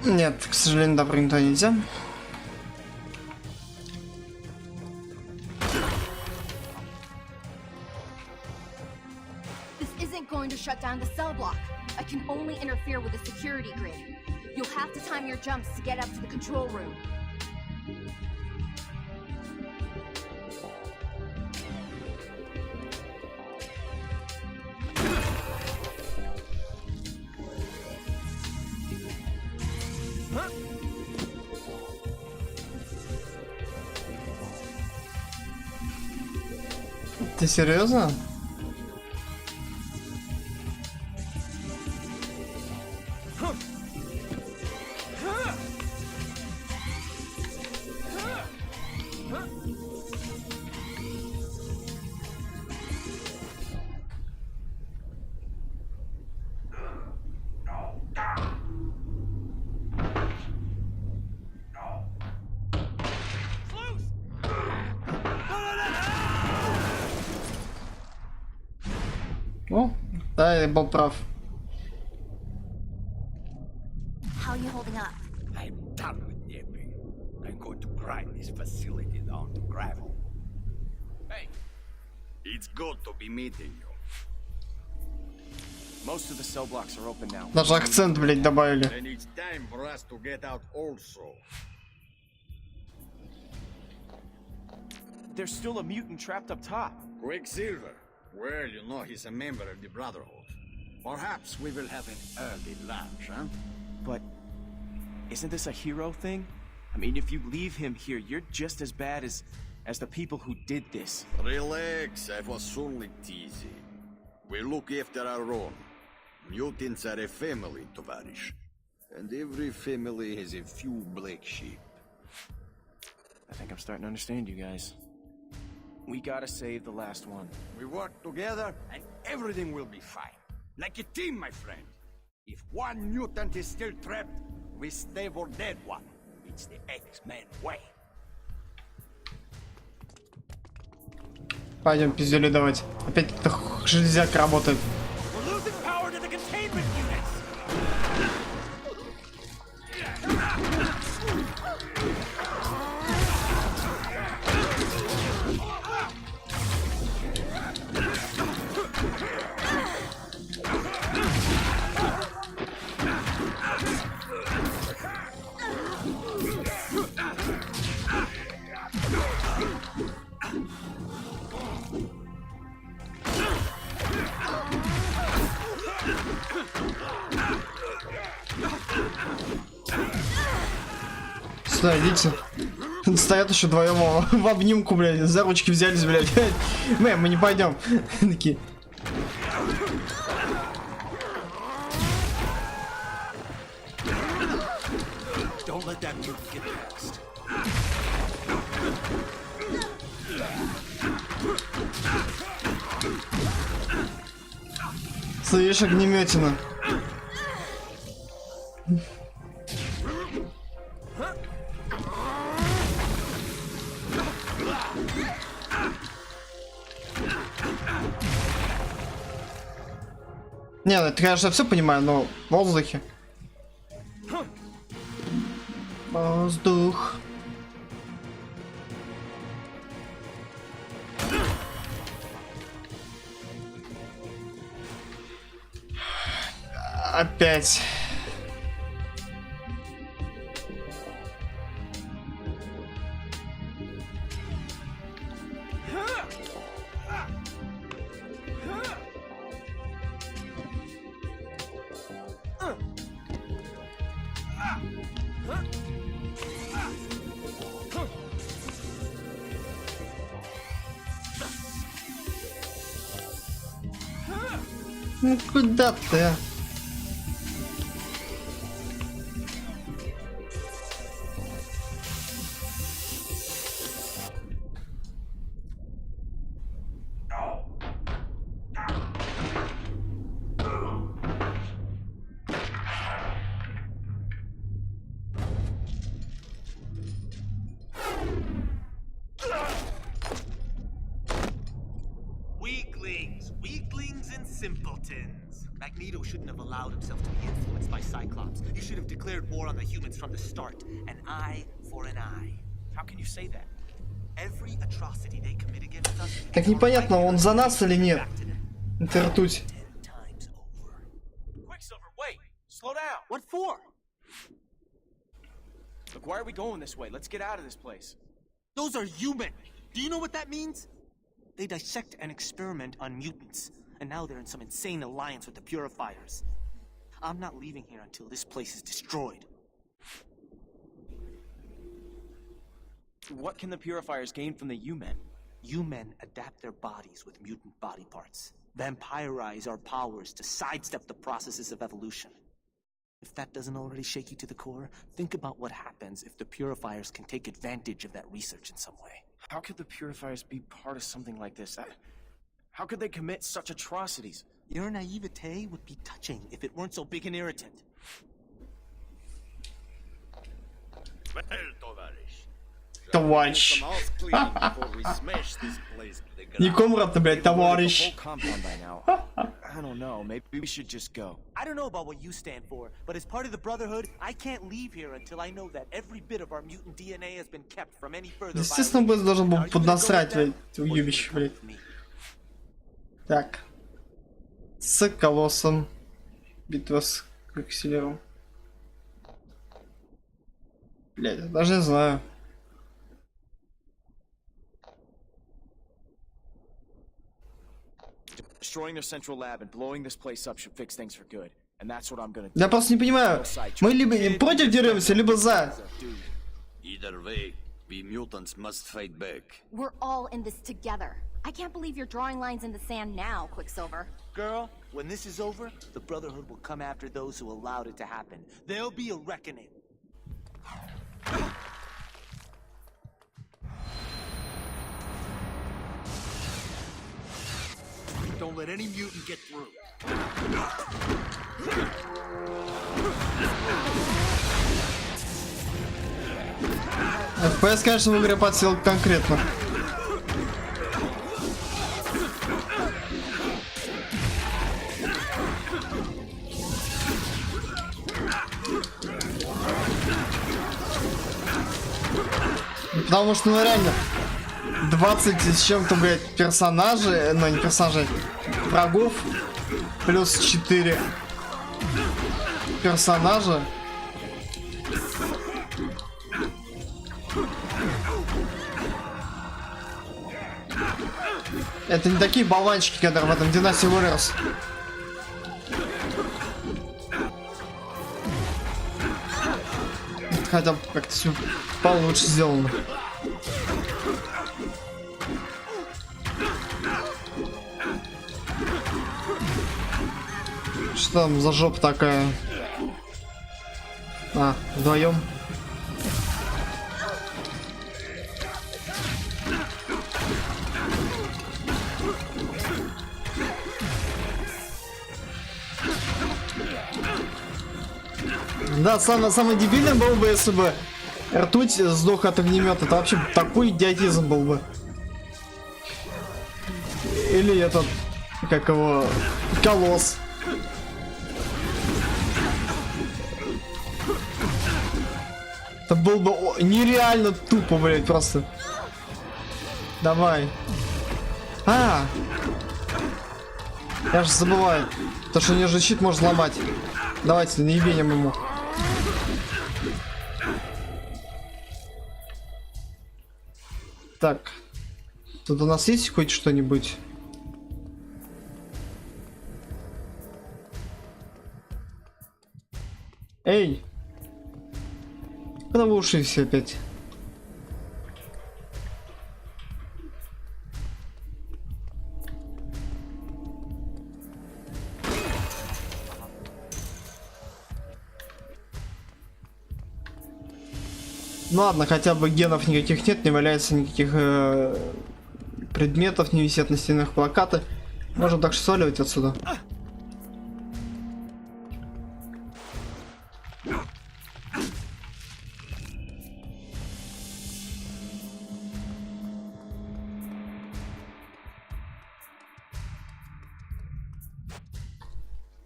Нет, к сожалению, допрыгнуть нельзя. This isn't going to shut down the cell block. I can only interfere with the security grid. You'll have to time your jumps to get up to the control room. Ты серьезно? О, да, я был прав. How are you holding up? I'm done with nipping. I'm going to grind this facility down to gravel. Hey, it's good to be meeting you. Most of the cell blocks are open now. Даже акцент, блядь, добавили. Then it's time for us to get out also. There's still a mutant trapped up top. Quicksilver. Well, you know he's a member of the Brotherhood. Perhaps we will have an early lunch, huh? But isn't this a hero thing? I mean, if you leave him here, you're just as bad as the people who did this. Relax, I was only teasing. We look after our own. Mutants are a family, Tovarish. And every family has a few black sheep. I think I'm starting to understand you guys. We gotta save the last one. We work together and everything will be fine. Like a team, my friend. If one mutant is still trapped, we stay for dead one. It's the X-Men way. Пойдем пиздюлю давать. Опять эта железяка работает. We're losing power to the containment units. сюда, идите. Стоят еще вдвоем в обнимку, блядь, за ручки взялись, блядь. Мы не пойдем. Такие. Слышь, огнеметина. Не, ну это, конечно, я все понимаю, но в воздухе. Воздух. Опять. Ну куда ты? Weaklings and simpletons. Magneto shouldn't have allowed himself to be influenced by Cyclops. He should have declared war on the humans from the start. An eye for an eye. How can you say that? Every atrocity they commit against us. Так непонятно, он за нас или нет. Это ртуть. Quicksilver, wait! Slow down! What for? Look, why are we going this way? Let's get out of this place. Those are human. Do you know what that means? They dissect and experiment on mutants, and now they're in some insane alliance with the Purifiers. I'm not leaving here until this place is destroyed. What can the Purifiers gain from the U-Men? U-Men adapt their bodies with mutant body parts, vampirize our powers to sidestep the processes of evolution. If that doesn't already shake you to the core, think about what happens if the Purifiers can take advantage of that research in some way. How could the Purifiers be part of something like this? How could they commit such atrocities? Your naivete would be touching if it weren't so big an irritant. Товарищ. Не комрад, блядь, товарищ. I don't know, maybe we should just go. I don't know about what you stand for, but as part of the Brotherhood, I can't leave here until I know that every bit of our mutant DNA has been kept from any further violation. Естественно, босс должен был поднасрать, блядь, уебище, блядь. Так. С колоссом. Битва с Квиксилером. Блядь, даже не знаю. Destroying their central lab and blowing this place up should fix things for good. And that's what I'm gonna do. Я просто не понимаю. Мы либо против деремся, либо за. Either way, we mutants must fight back. We're all in this together. I can't believe you're drawing lines in the sand now, Quicksilver. Girl, when this is over, the Brotherhood will come after those who allowed it to happen. There'll be a reckoning. Don't let any mutant get through. FPS, конечно, в игре подсел конкретно. Потому что, ну реально, 20 с чем-то, блядь, персонажей, ну не персонажей, врагов, плюс 4 персонажа. Это не такие болванчики, которые в этом Dynasty Warriors. хотя бы как-то все получше сделано. Что там за жопа такая? А, вдвоем. Да, самое дебильное было бы, если бы ртуть сдох от огнемета. Это вообще такой идиотизм был бы. Или этот, как его, колосс. Это было бы нереально тупо, блять, просто. Давай. А! Я же забываю. То, что нежный щит может ломать. Давайте, наебенем ему. Так. Тут у нас есть хоть что-нибудь? Эй! Куда вы ушли все опять? Ну ладно, хотя бы генов никаких нет, не валяется никаких предметов, не висят на стенах плакаты. Можем так что сваливать отсюда.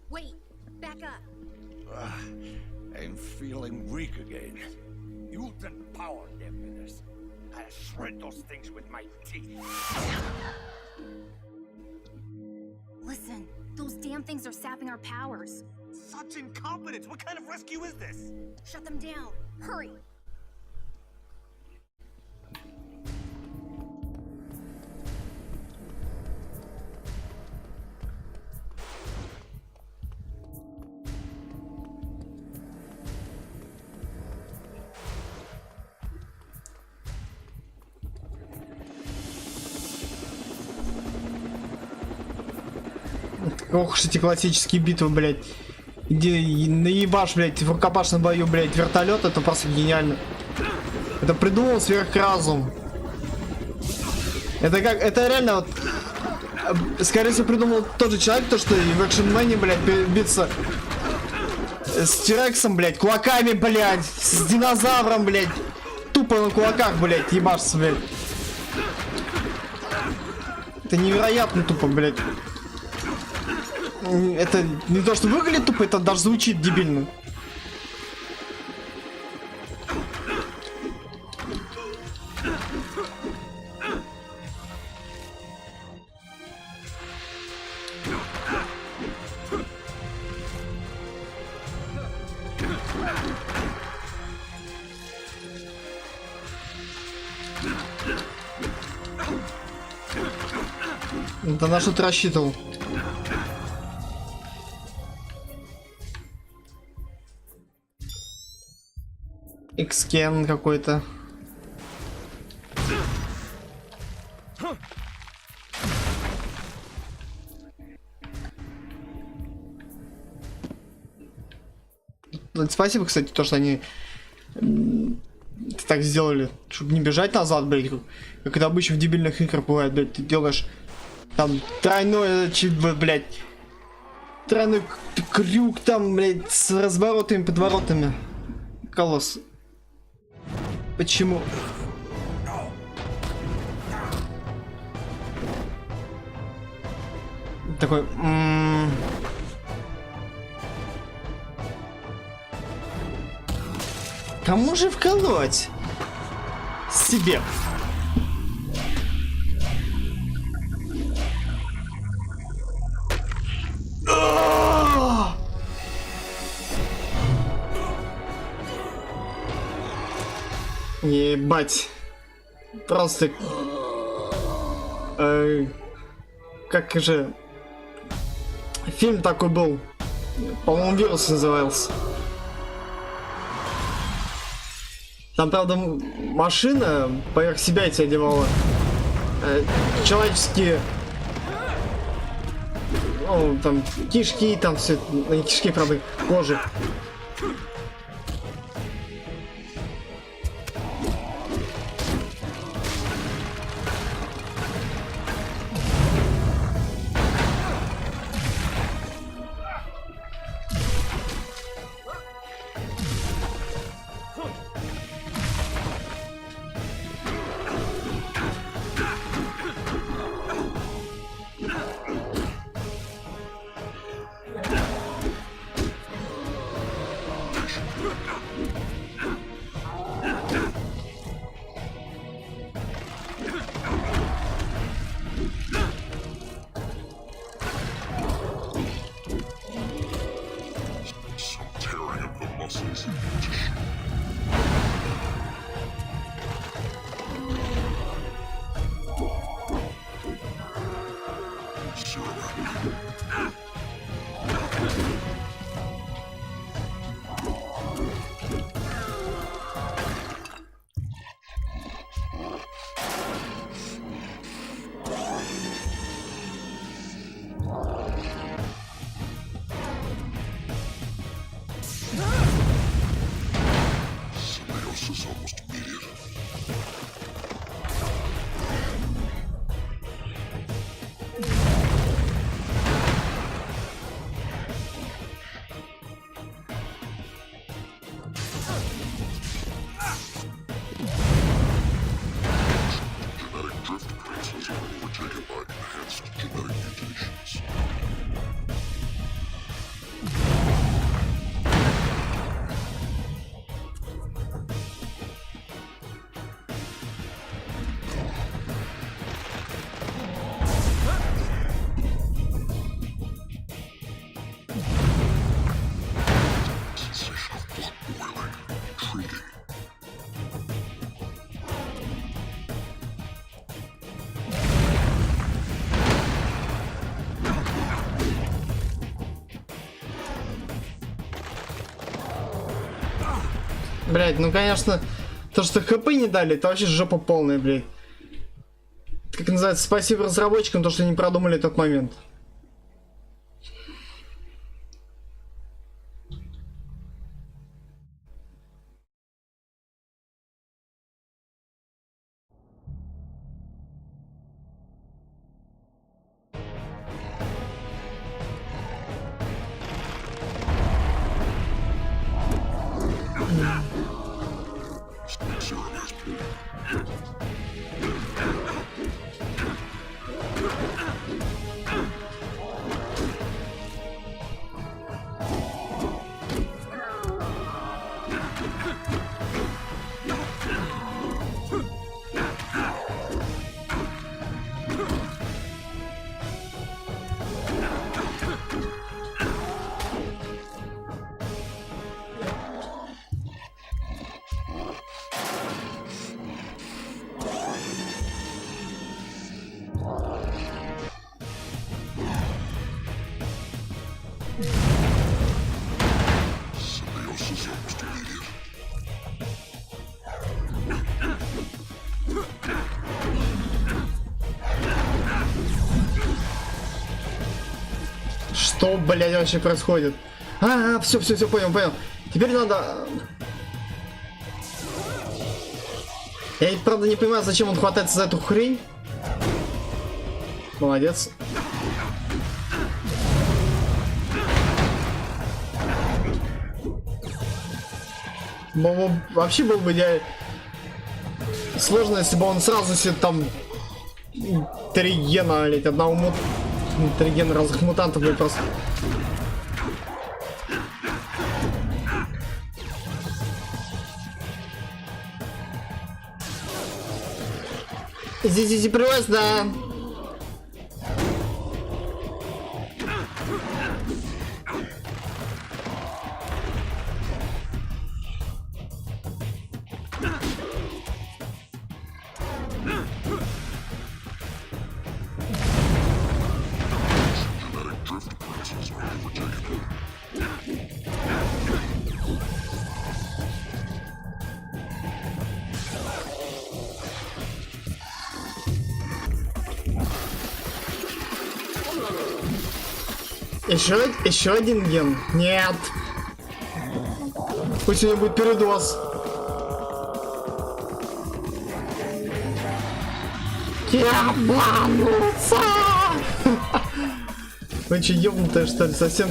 Wait, back up. I'm feeling weak again. Mutant power deafness. I'll shred those things with my teeth. Listen, those damn things are sapping our powers. Such incompetence! What kind of rescue is this? Shut them down. Hurry. Ох уж эти классические битвы, блядь. Иди наебашь, блядь, в рукопашном бою, блядь, вертолет, это просто гениально. Это придумал сверхразум. Это как, это реально вот, скорее всего, придумал тот же человек, то что и в экшн-мэне, блядь, биться с Тирексом, блядь, кулаками, блядь, с динозавром, блядь, тупо на кулаках, блядь, ебашься, блядь. Это невероятно тупо, блядь. Это не то, что выглядит тупо, это даже звучит дебильно. Это на что-то рассчитывал. Экскен какой-то. Спасибо, кстати, то, что они так сделали, чтобы не бежать назад, блядь, как это обычно в дебильных играх бывает, блядь, ты делаешь там тройной, блядь, тройной крюк там, блядь, с разворотами, подворотами. Колосс. Почему? Такой... Кому же вколоть? Себе. Ебать. Просто... как же... Фильм такой был. По-моему, «Вирус» назывался. Там, правда, машина поверх себя эти одевала. Человеческие... Ну, там, кишки, там все... Не кишки, правда, кожи. Блять, ну конечно, то, что ХП не дали, это вообще жопа полная, блядь. Как называется, спасибо разработчикам, то, что не продумали тот момент. Что, блядь, вообще происходит? Все, понял. Теперь надо... Я, правда, не понимаю, зачем он хватается за эту хрень. Молодец. Вообще было бы сложно, если бы он сразу себе там 3 гена, блядь, одного 3 гена разных мутантов, блядь, просто. Иди, привез, да. Еще один ген? Нет. Пусть у него будет передоз. Ебануться! Вы че, ёбнутые, что ли, совсем?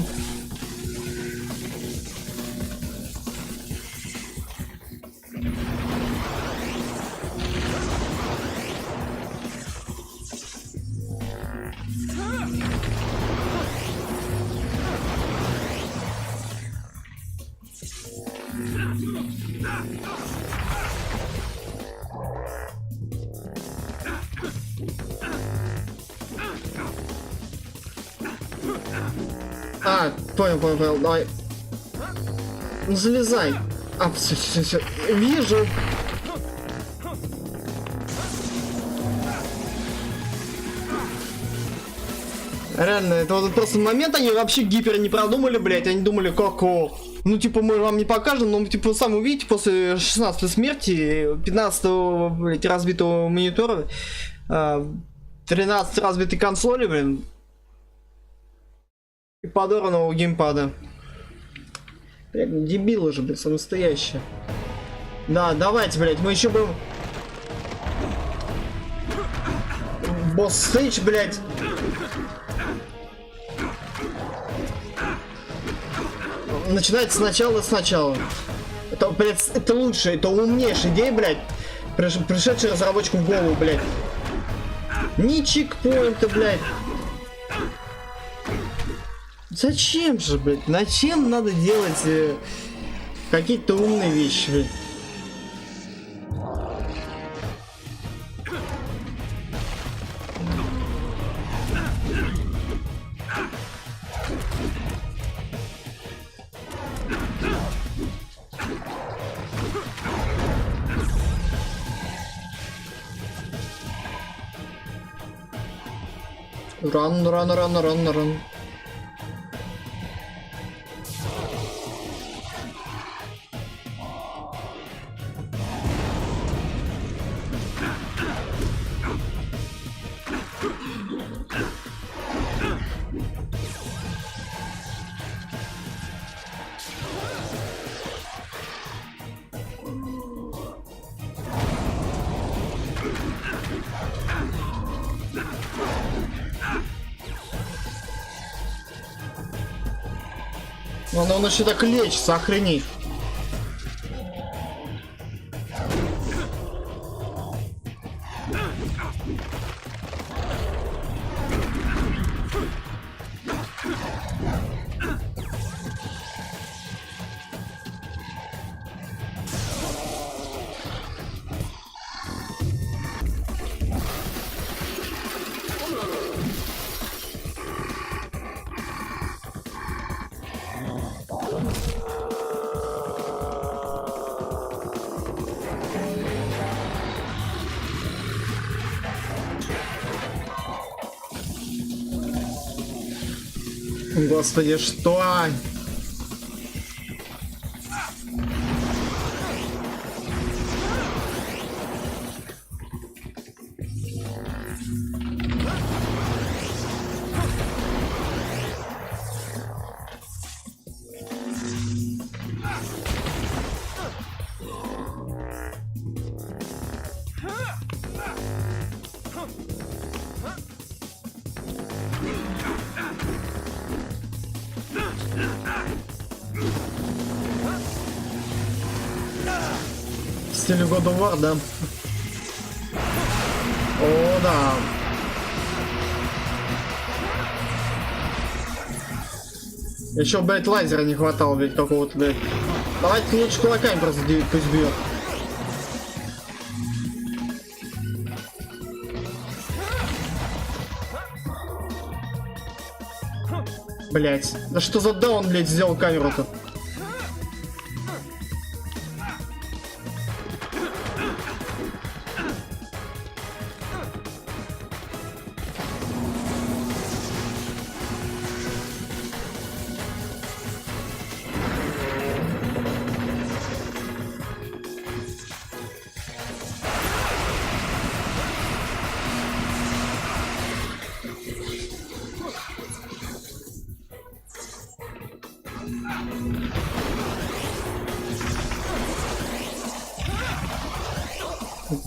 А, понял, давай. Ну залезай. А, все. Вижу. Реально, это вот просто момент, они вообще гипер не продумали, блять, они думали, как, ну, типа, мы вам не покажем, но, типа, сами увидите, после 16-й смерти, 15-го, блять, разбитого монитора, 13 разбитой консоли, блин, и подорванного геймпада. Блядь, дебилы же, блядь, настоящие. Да, давайте, блядь, мы еще будем... Босс-стейдж, блядь. Начинается сначала. Это, блядь, это лучшая, это умнейшая идея, блядь, пришедшая разработчику в голову, блядь. Ни чекпоинта, блядь. Зачем же, блядь? Зачем надо делать какие-то умные вещи, блядь? Ран. Он еще так лечится, охренеть. Господи, что? В стиле God of War, да? О, да. Еще, блядь, лазера не хватало, блядь, какого-то, блядь. Давайте меч кулаками просто пусть бьет. Блядь, да что за даун, блядь, сделал камеру-то?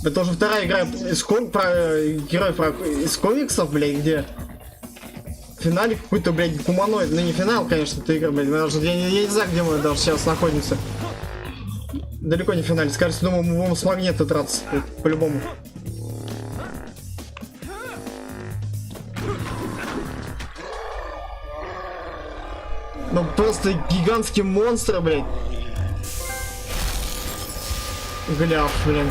Это уже вторая игра из из комиксов, блядь, где в финале какой-то, блядь, гуманоид. Ну не финал, конечно, эта игра, блядь. Я не знаю, где мы даже сейчас находимся. Далеко не в финале. Скажите, думаю, мы будем с магнита драться. По-любому. Ну просто гигантские монстры, блядь. Гляв, блин.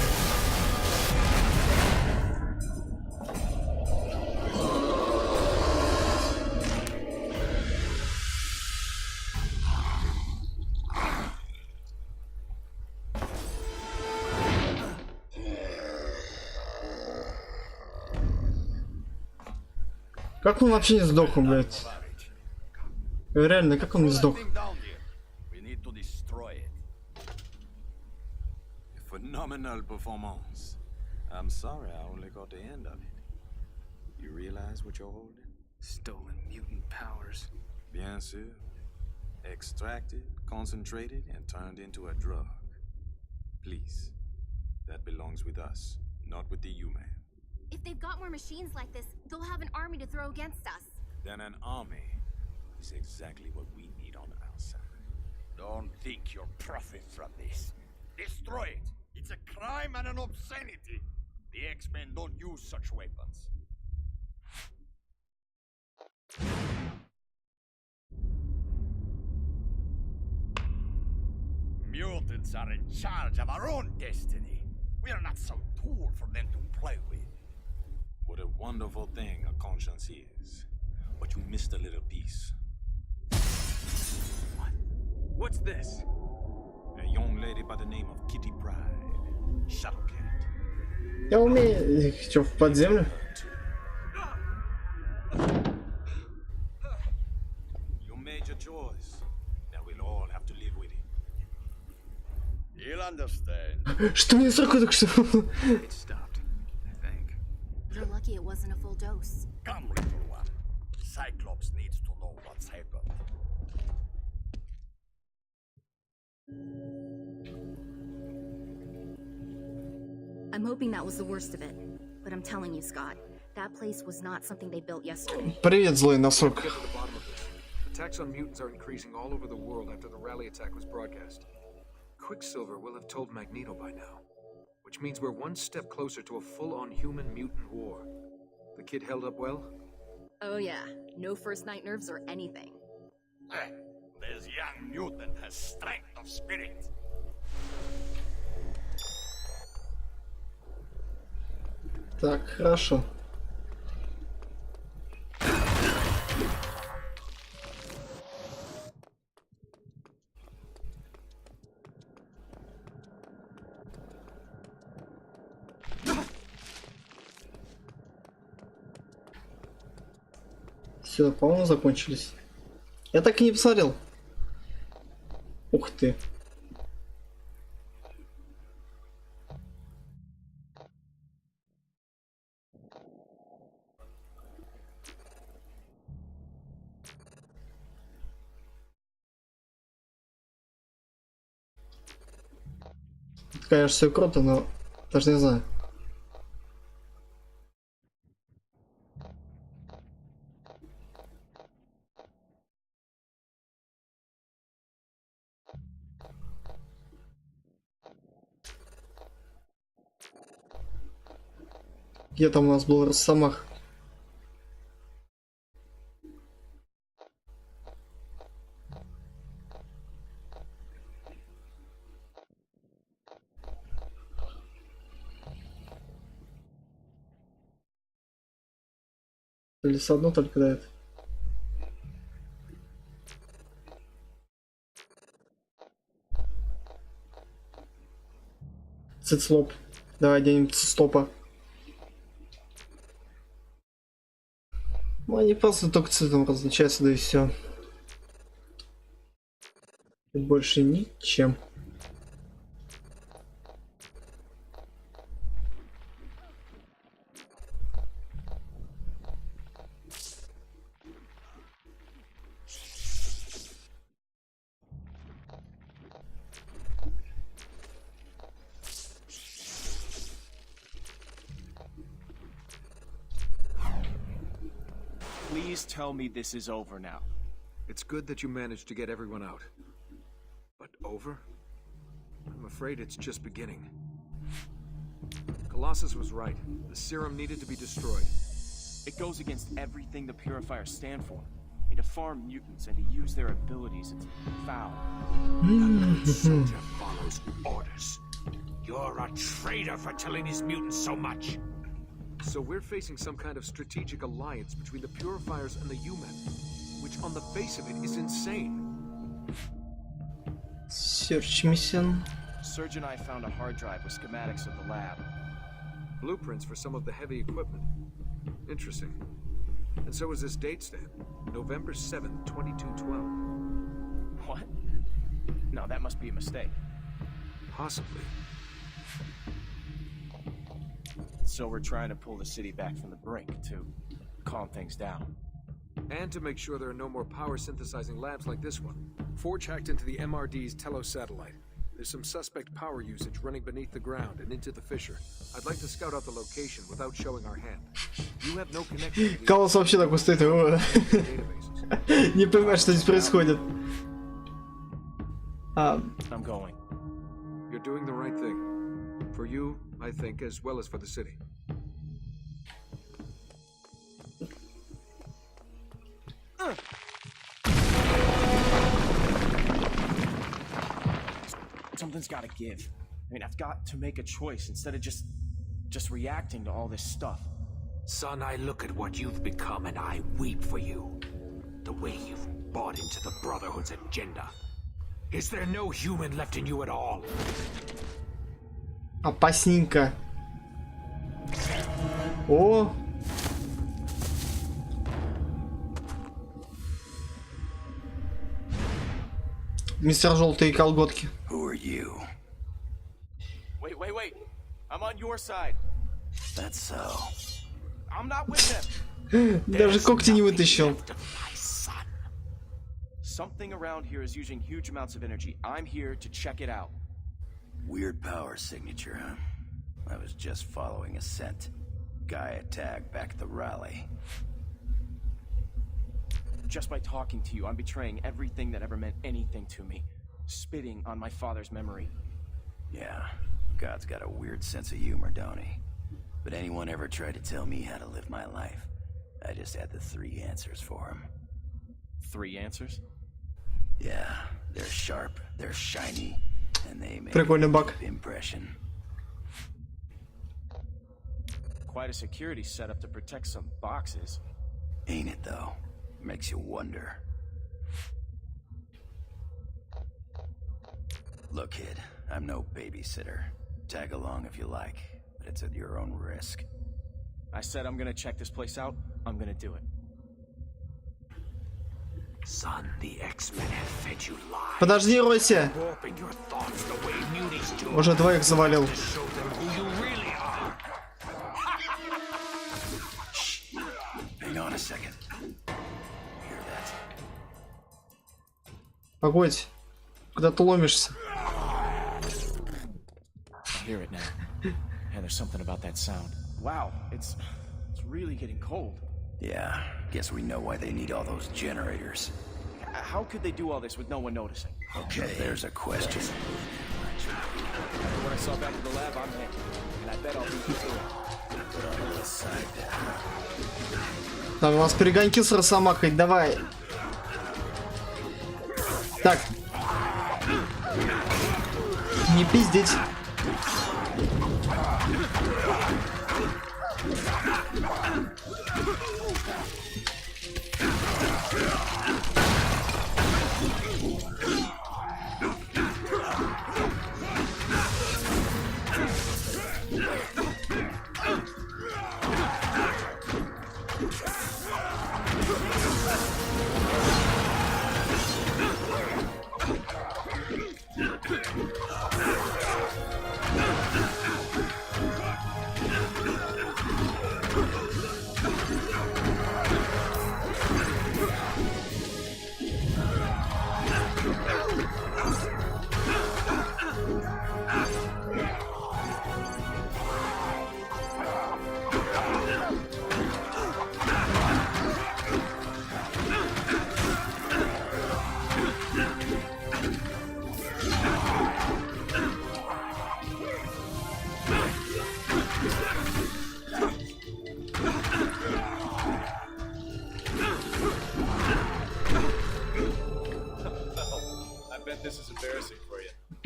Как он вообще не сдох, блядь? Реально, как он не сдох? Phenomenal performance. I'm sorry I only got the end of it. You realize what you're holding? Stolen mutant powers. Bien sûr. Extracted, concentrated, and turned into a drug. Please. That belongs with us, not with the human. If they've got more machines like this, they'll have an army to throw against us. Then an army is exactly what we need on our side. Don't think you'll profit from this. Destroy it. It's a crime and an obscenity. The X-Men don't use such weapons. Mutants are in charge of our own destiny. We are not some tool for them to play with. What a wonderful thing a conscience is. But you missed a little piece. What? What's this? A young lady by the name of Kitty Pryde. Shuttlecat. Я умею. Что, в подземлю? You made your choice. Now we'll all have to live with it. You'll understand. Что мне сроку так что? It stopped, I think. You're lucky it wasn't a full dose. Come, little one. Cyclops needs to know what's happened. I'm hoping that was the worst of it. But I'm telling you, Scott, that place was not something they built yesterday. Привет, злой носок. Get to the bottom of this. Attacks on mutants are increasing all over the world after the rally attack was broadcast. Quicksilver will have told Magneto by now, which means we're one step closer to a full-on human-mutant war. The kid held up well? Oh yeah, no first night nerves or anything. This young mutant has strength of spirit. Так, хорошо. Все, по-моему, закончились. Я так и не посмотрел. Ух ты. Это, конечно, все круто, но даже не знаю. Где там у нас был Росомах? Или с одной только дает? Цицлоп. Давай оденем цистопа. Ну, они просто только цветом различаются, да и все. И больше ничем. Please tell me this is over now. It's good that you managed to get everyone out. But over? I'm afraid it's just beginning. Colossus was right. The serum needed to be destroyed. It goes against everything the Purifiers stand for. I mean, to farm mutants and to use their abilities, it's foul. A soldier follows orders. You're a traitor for telling these mutants so much. So we're facing some kind of strategic alliance between the Purifiers and the U-Men, which on the face of it is insane. Search mission. Serge and I found a hard drive with schematics of the lab. Blueprints for some of the heavy equipment. Interesting. And so is this date stamp. November 7th, 2212. What? No, that must be a mistake. Possibly. So we're trying to pull the city back from the brink to calm things down. And to make sure there are no more power synthesizing labs like this one. Forge hacked into the MRD's Telos satellite. There's some suspect power usage running beneath the ground and into the fissure. I'd like to scout out the location without showing our hand. You have no connection to the Колосс вообще так стоит. Не понимаю, что здесь происходит. I'm going. You're doing the right thing. For you, I think, as well as for the city. Something's got to give. I mean, I've got to make a choice instead of just reacting to all this stuff. Son, I look at what you've become and I weep for you. The way you've bought into the Brotherhood's agenda. Is there no human left in you at all? Опасненько. О! Мистер Желтые колготки. Who are you? Wait. I'm on your side. That's so. I'm not with them. Даже когти не вытащил. Something around here is using huge amounts of energy. I'm here to check it out. Weird power signature, huh? I was just following a scent. Guy attacked back at the rally. Just by talking to you, I'm betraying everything that ever meant anything to me. Spitting on my father's memory. Yeah, God's got a weird sense of humor, don't he? But anyone ever tried to tell me how to live my life, I just had the 3 answers for him. 3 answers? Yeah, they're sharp, they're shiny, and they make Прикольный a баг. deep impression. Quite a security setup to protect some boxes. Ain't it, though? Makes you wonder. Look, kid, I'm no babysitter. Tag along if you like, but it's at your own risk. I said I'm gonna check this place out. I'm gonna do it. Son, the X-Men have fed you lies. Подожди, Рося. Warping your thoughts the way muties do. Уже 2 завалил. To show them who you really are. Shh. Hang on a second. Hear that? Погодь. Куда ты ломишься? I hear it now. Yeah, there's something about that sound. Wow, it's really getting cold. Yeah, guess we know why they need all those generators. How could they do all this with no one noticing? Okay, there's a question. After what I saw back at the lab, I'm in. And I bet I'll be here. Так, у нас перегоньки с Росомахой, давай. Так. Не пиздить.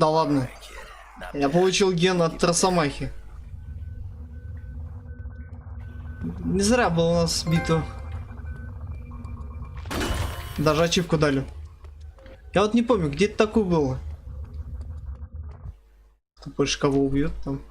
Да ладно. Я получил ген от Росомахи. Не зря был у нас битва. Даже ачивку дали. Я вот не помню, где это такое было. Кто больше кого убьет там.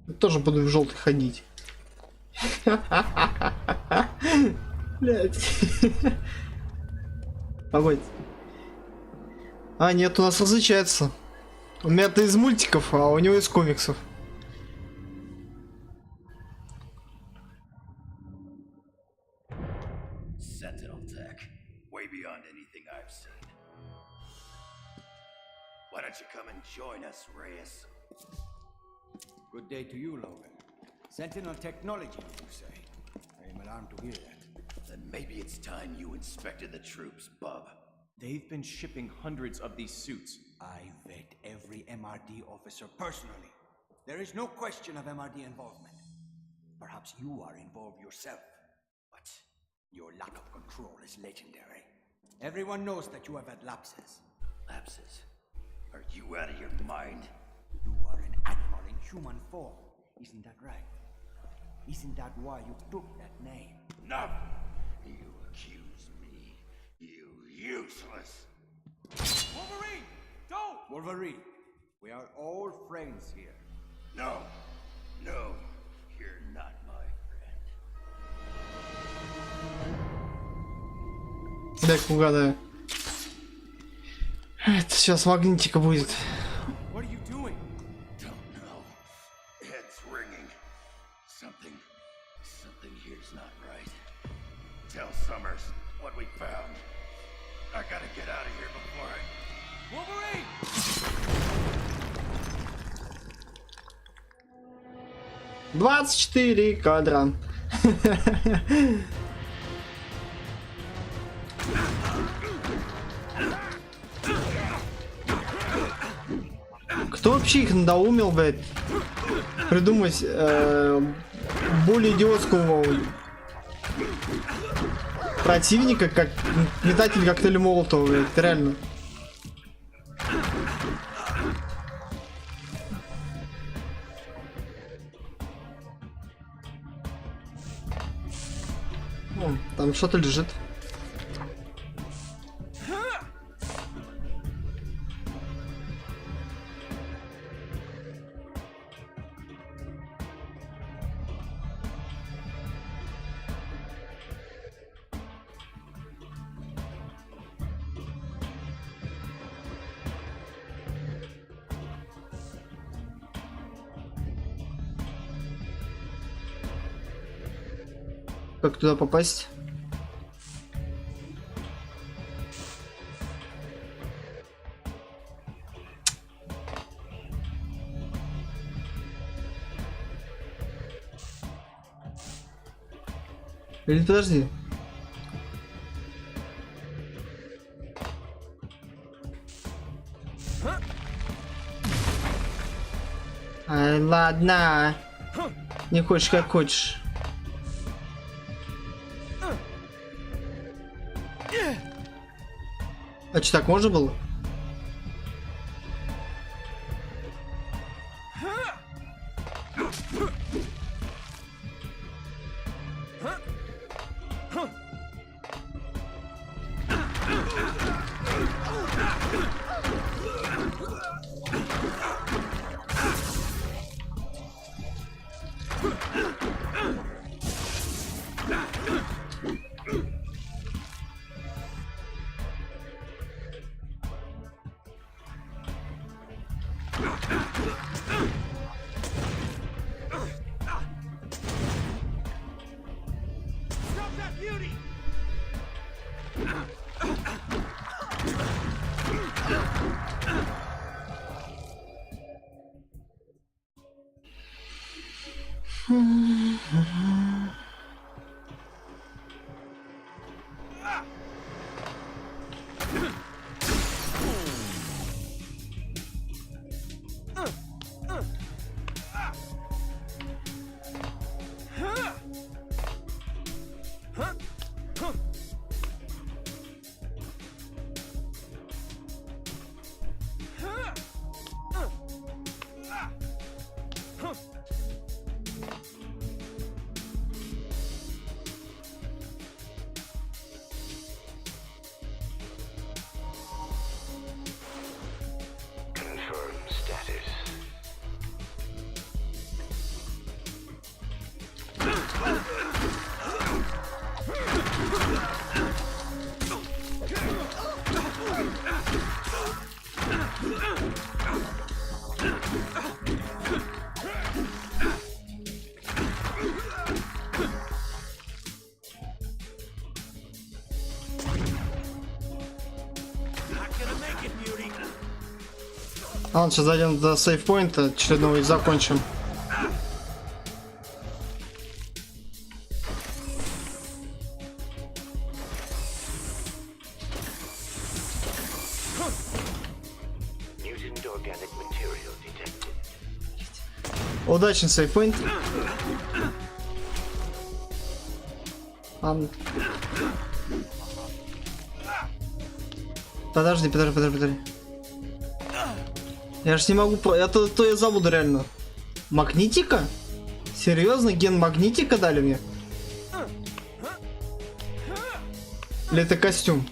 Я тоже буду в желтый ходить. Блять. Погодь. А, нет, у нас различается. У меня это из мультиков, а у него из комиксов. Sentinel tech, way beyond anything I've seen. Why don't you come and join us, Reyes? Good day to you, Logan. Sentinel technology, you say? I am alarmed to hear that. Then maybe it's time you inspected the troops, bub. They've been shipping hundreds of these suits. I vet every MRD officer personally. There is no question of MRD involvement. Perhaps you are involved yourself, but your lack of control is legendary. Everyone knows that you have had lapses. Lapses? Are you out of your mind? You are an animal in human form. Isn't that right? Isn't that why you took that name? No! You accuse me. You useless! Wolverine! Don't! Wolverine, we are all friends here. No. No. You're not my friend. Дай угадаю. Это сейчас магнитика будет. What are you doing? Don't know. Head's ringing. Something here's not right. Tell Summers what we found. I gotta get out of here before I... Wolverine! 24 кадра. Кто вообще их надоумил, блядь, придумать более идиотского противника, как метатель коктейля Молотова, блядь, реально. О, там что-то лежит. Как туда попасть? Или подожди. Ай, ладно. Не хочешь, как хочешь. А что, так можно было? Confirm status. Ладно, сейчас зайдем до сейфпоинта очередного и закончим. Mutant organic material detected. Удачный сейфпоинт. Подожди. Я же не могу... Это то я забуду реально. Магнитика? Серьезно? Ген магнитика дали мне? Или это костюм?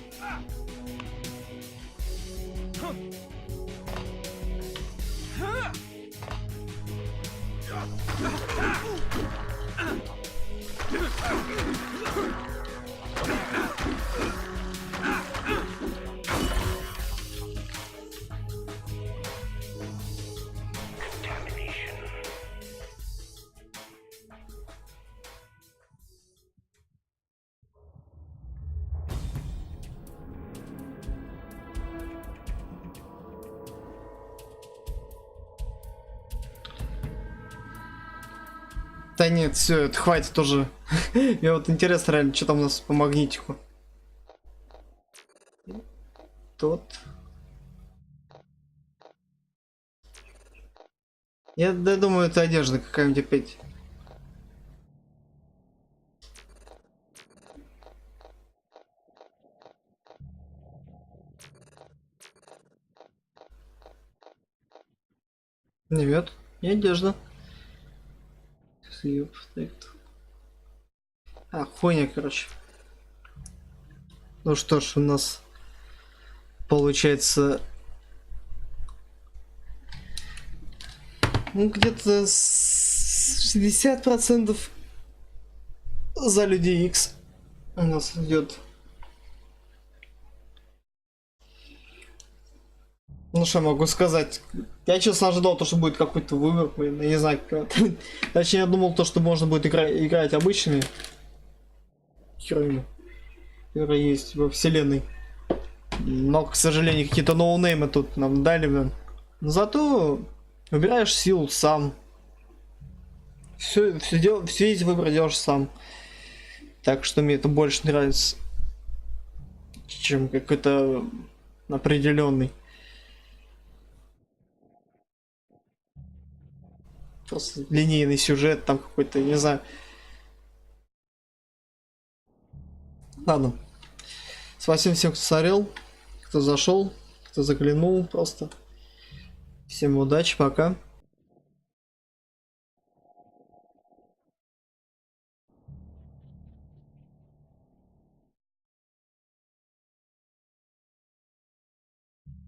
Да нет, все, это хватит уже. Мне вот интересно реально, что там у нас по магнитику. Тут. Я думаю, это одежда какая-нибудь опять. Нет, не одежда. А, хуйня, короче. Ну что ж, у нас получается где-то 60% за Людей Икс у нас идет. Ну что могу сказать? Я честно ожидал, то, что будет какой-то выбор, блин, я не знаю, точнее я думал, то, что можно будет играть обычными героями, которые есть во вселенной. Но, к сожалению, какие-то ноунеймы тут нам дали, блин. Но зато выбираешь силу сам. Все эти выборы делаешь сам. Так что мне это больше нравится, чем какой-то определенный. Просто линейный сюжет, там какой-то, не знаю. Ладно. Спасибо всем, кто смотрел, кто зашел, кто заглянул просто. Всем удачи, пока.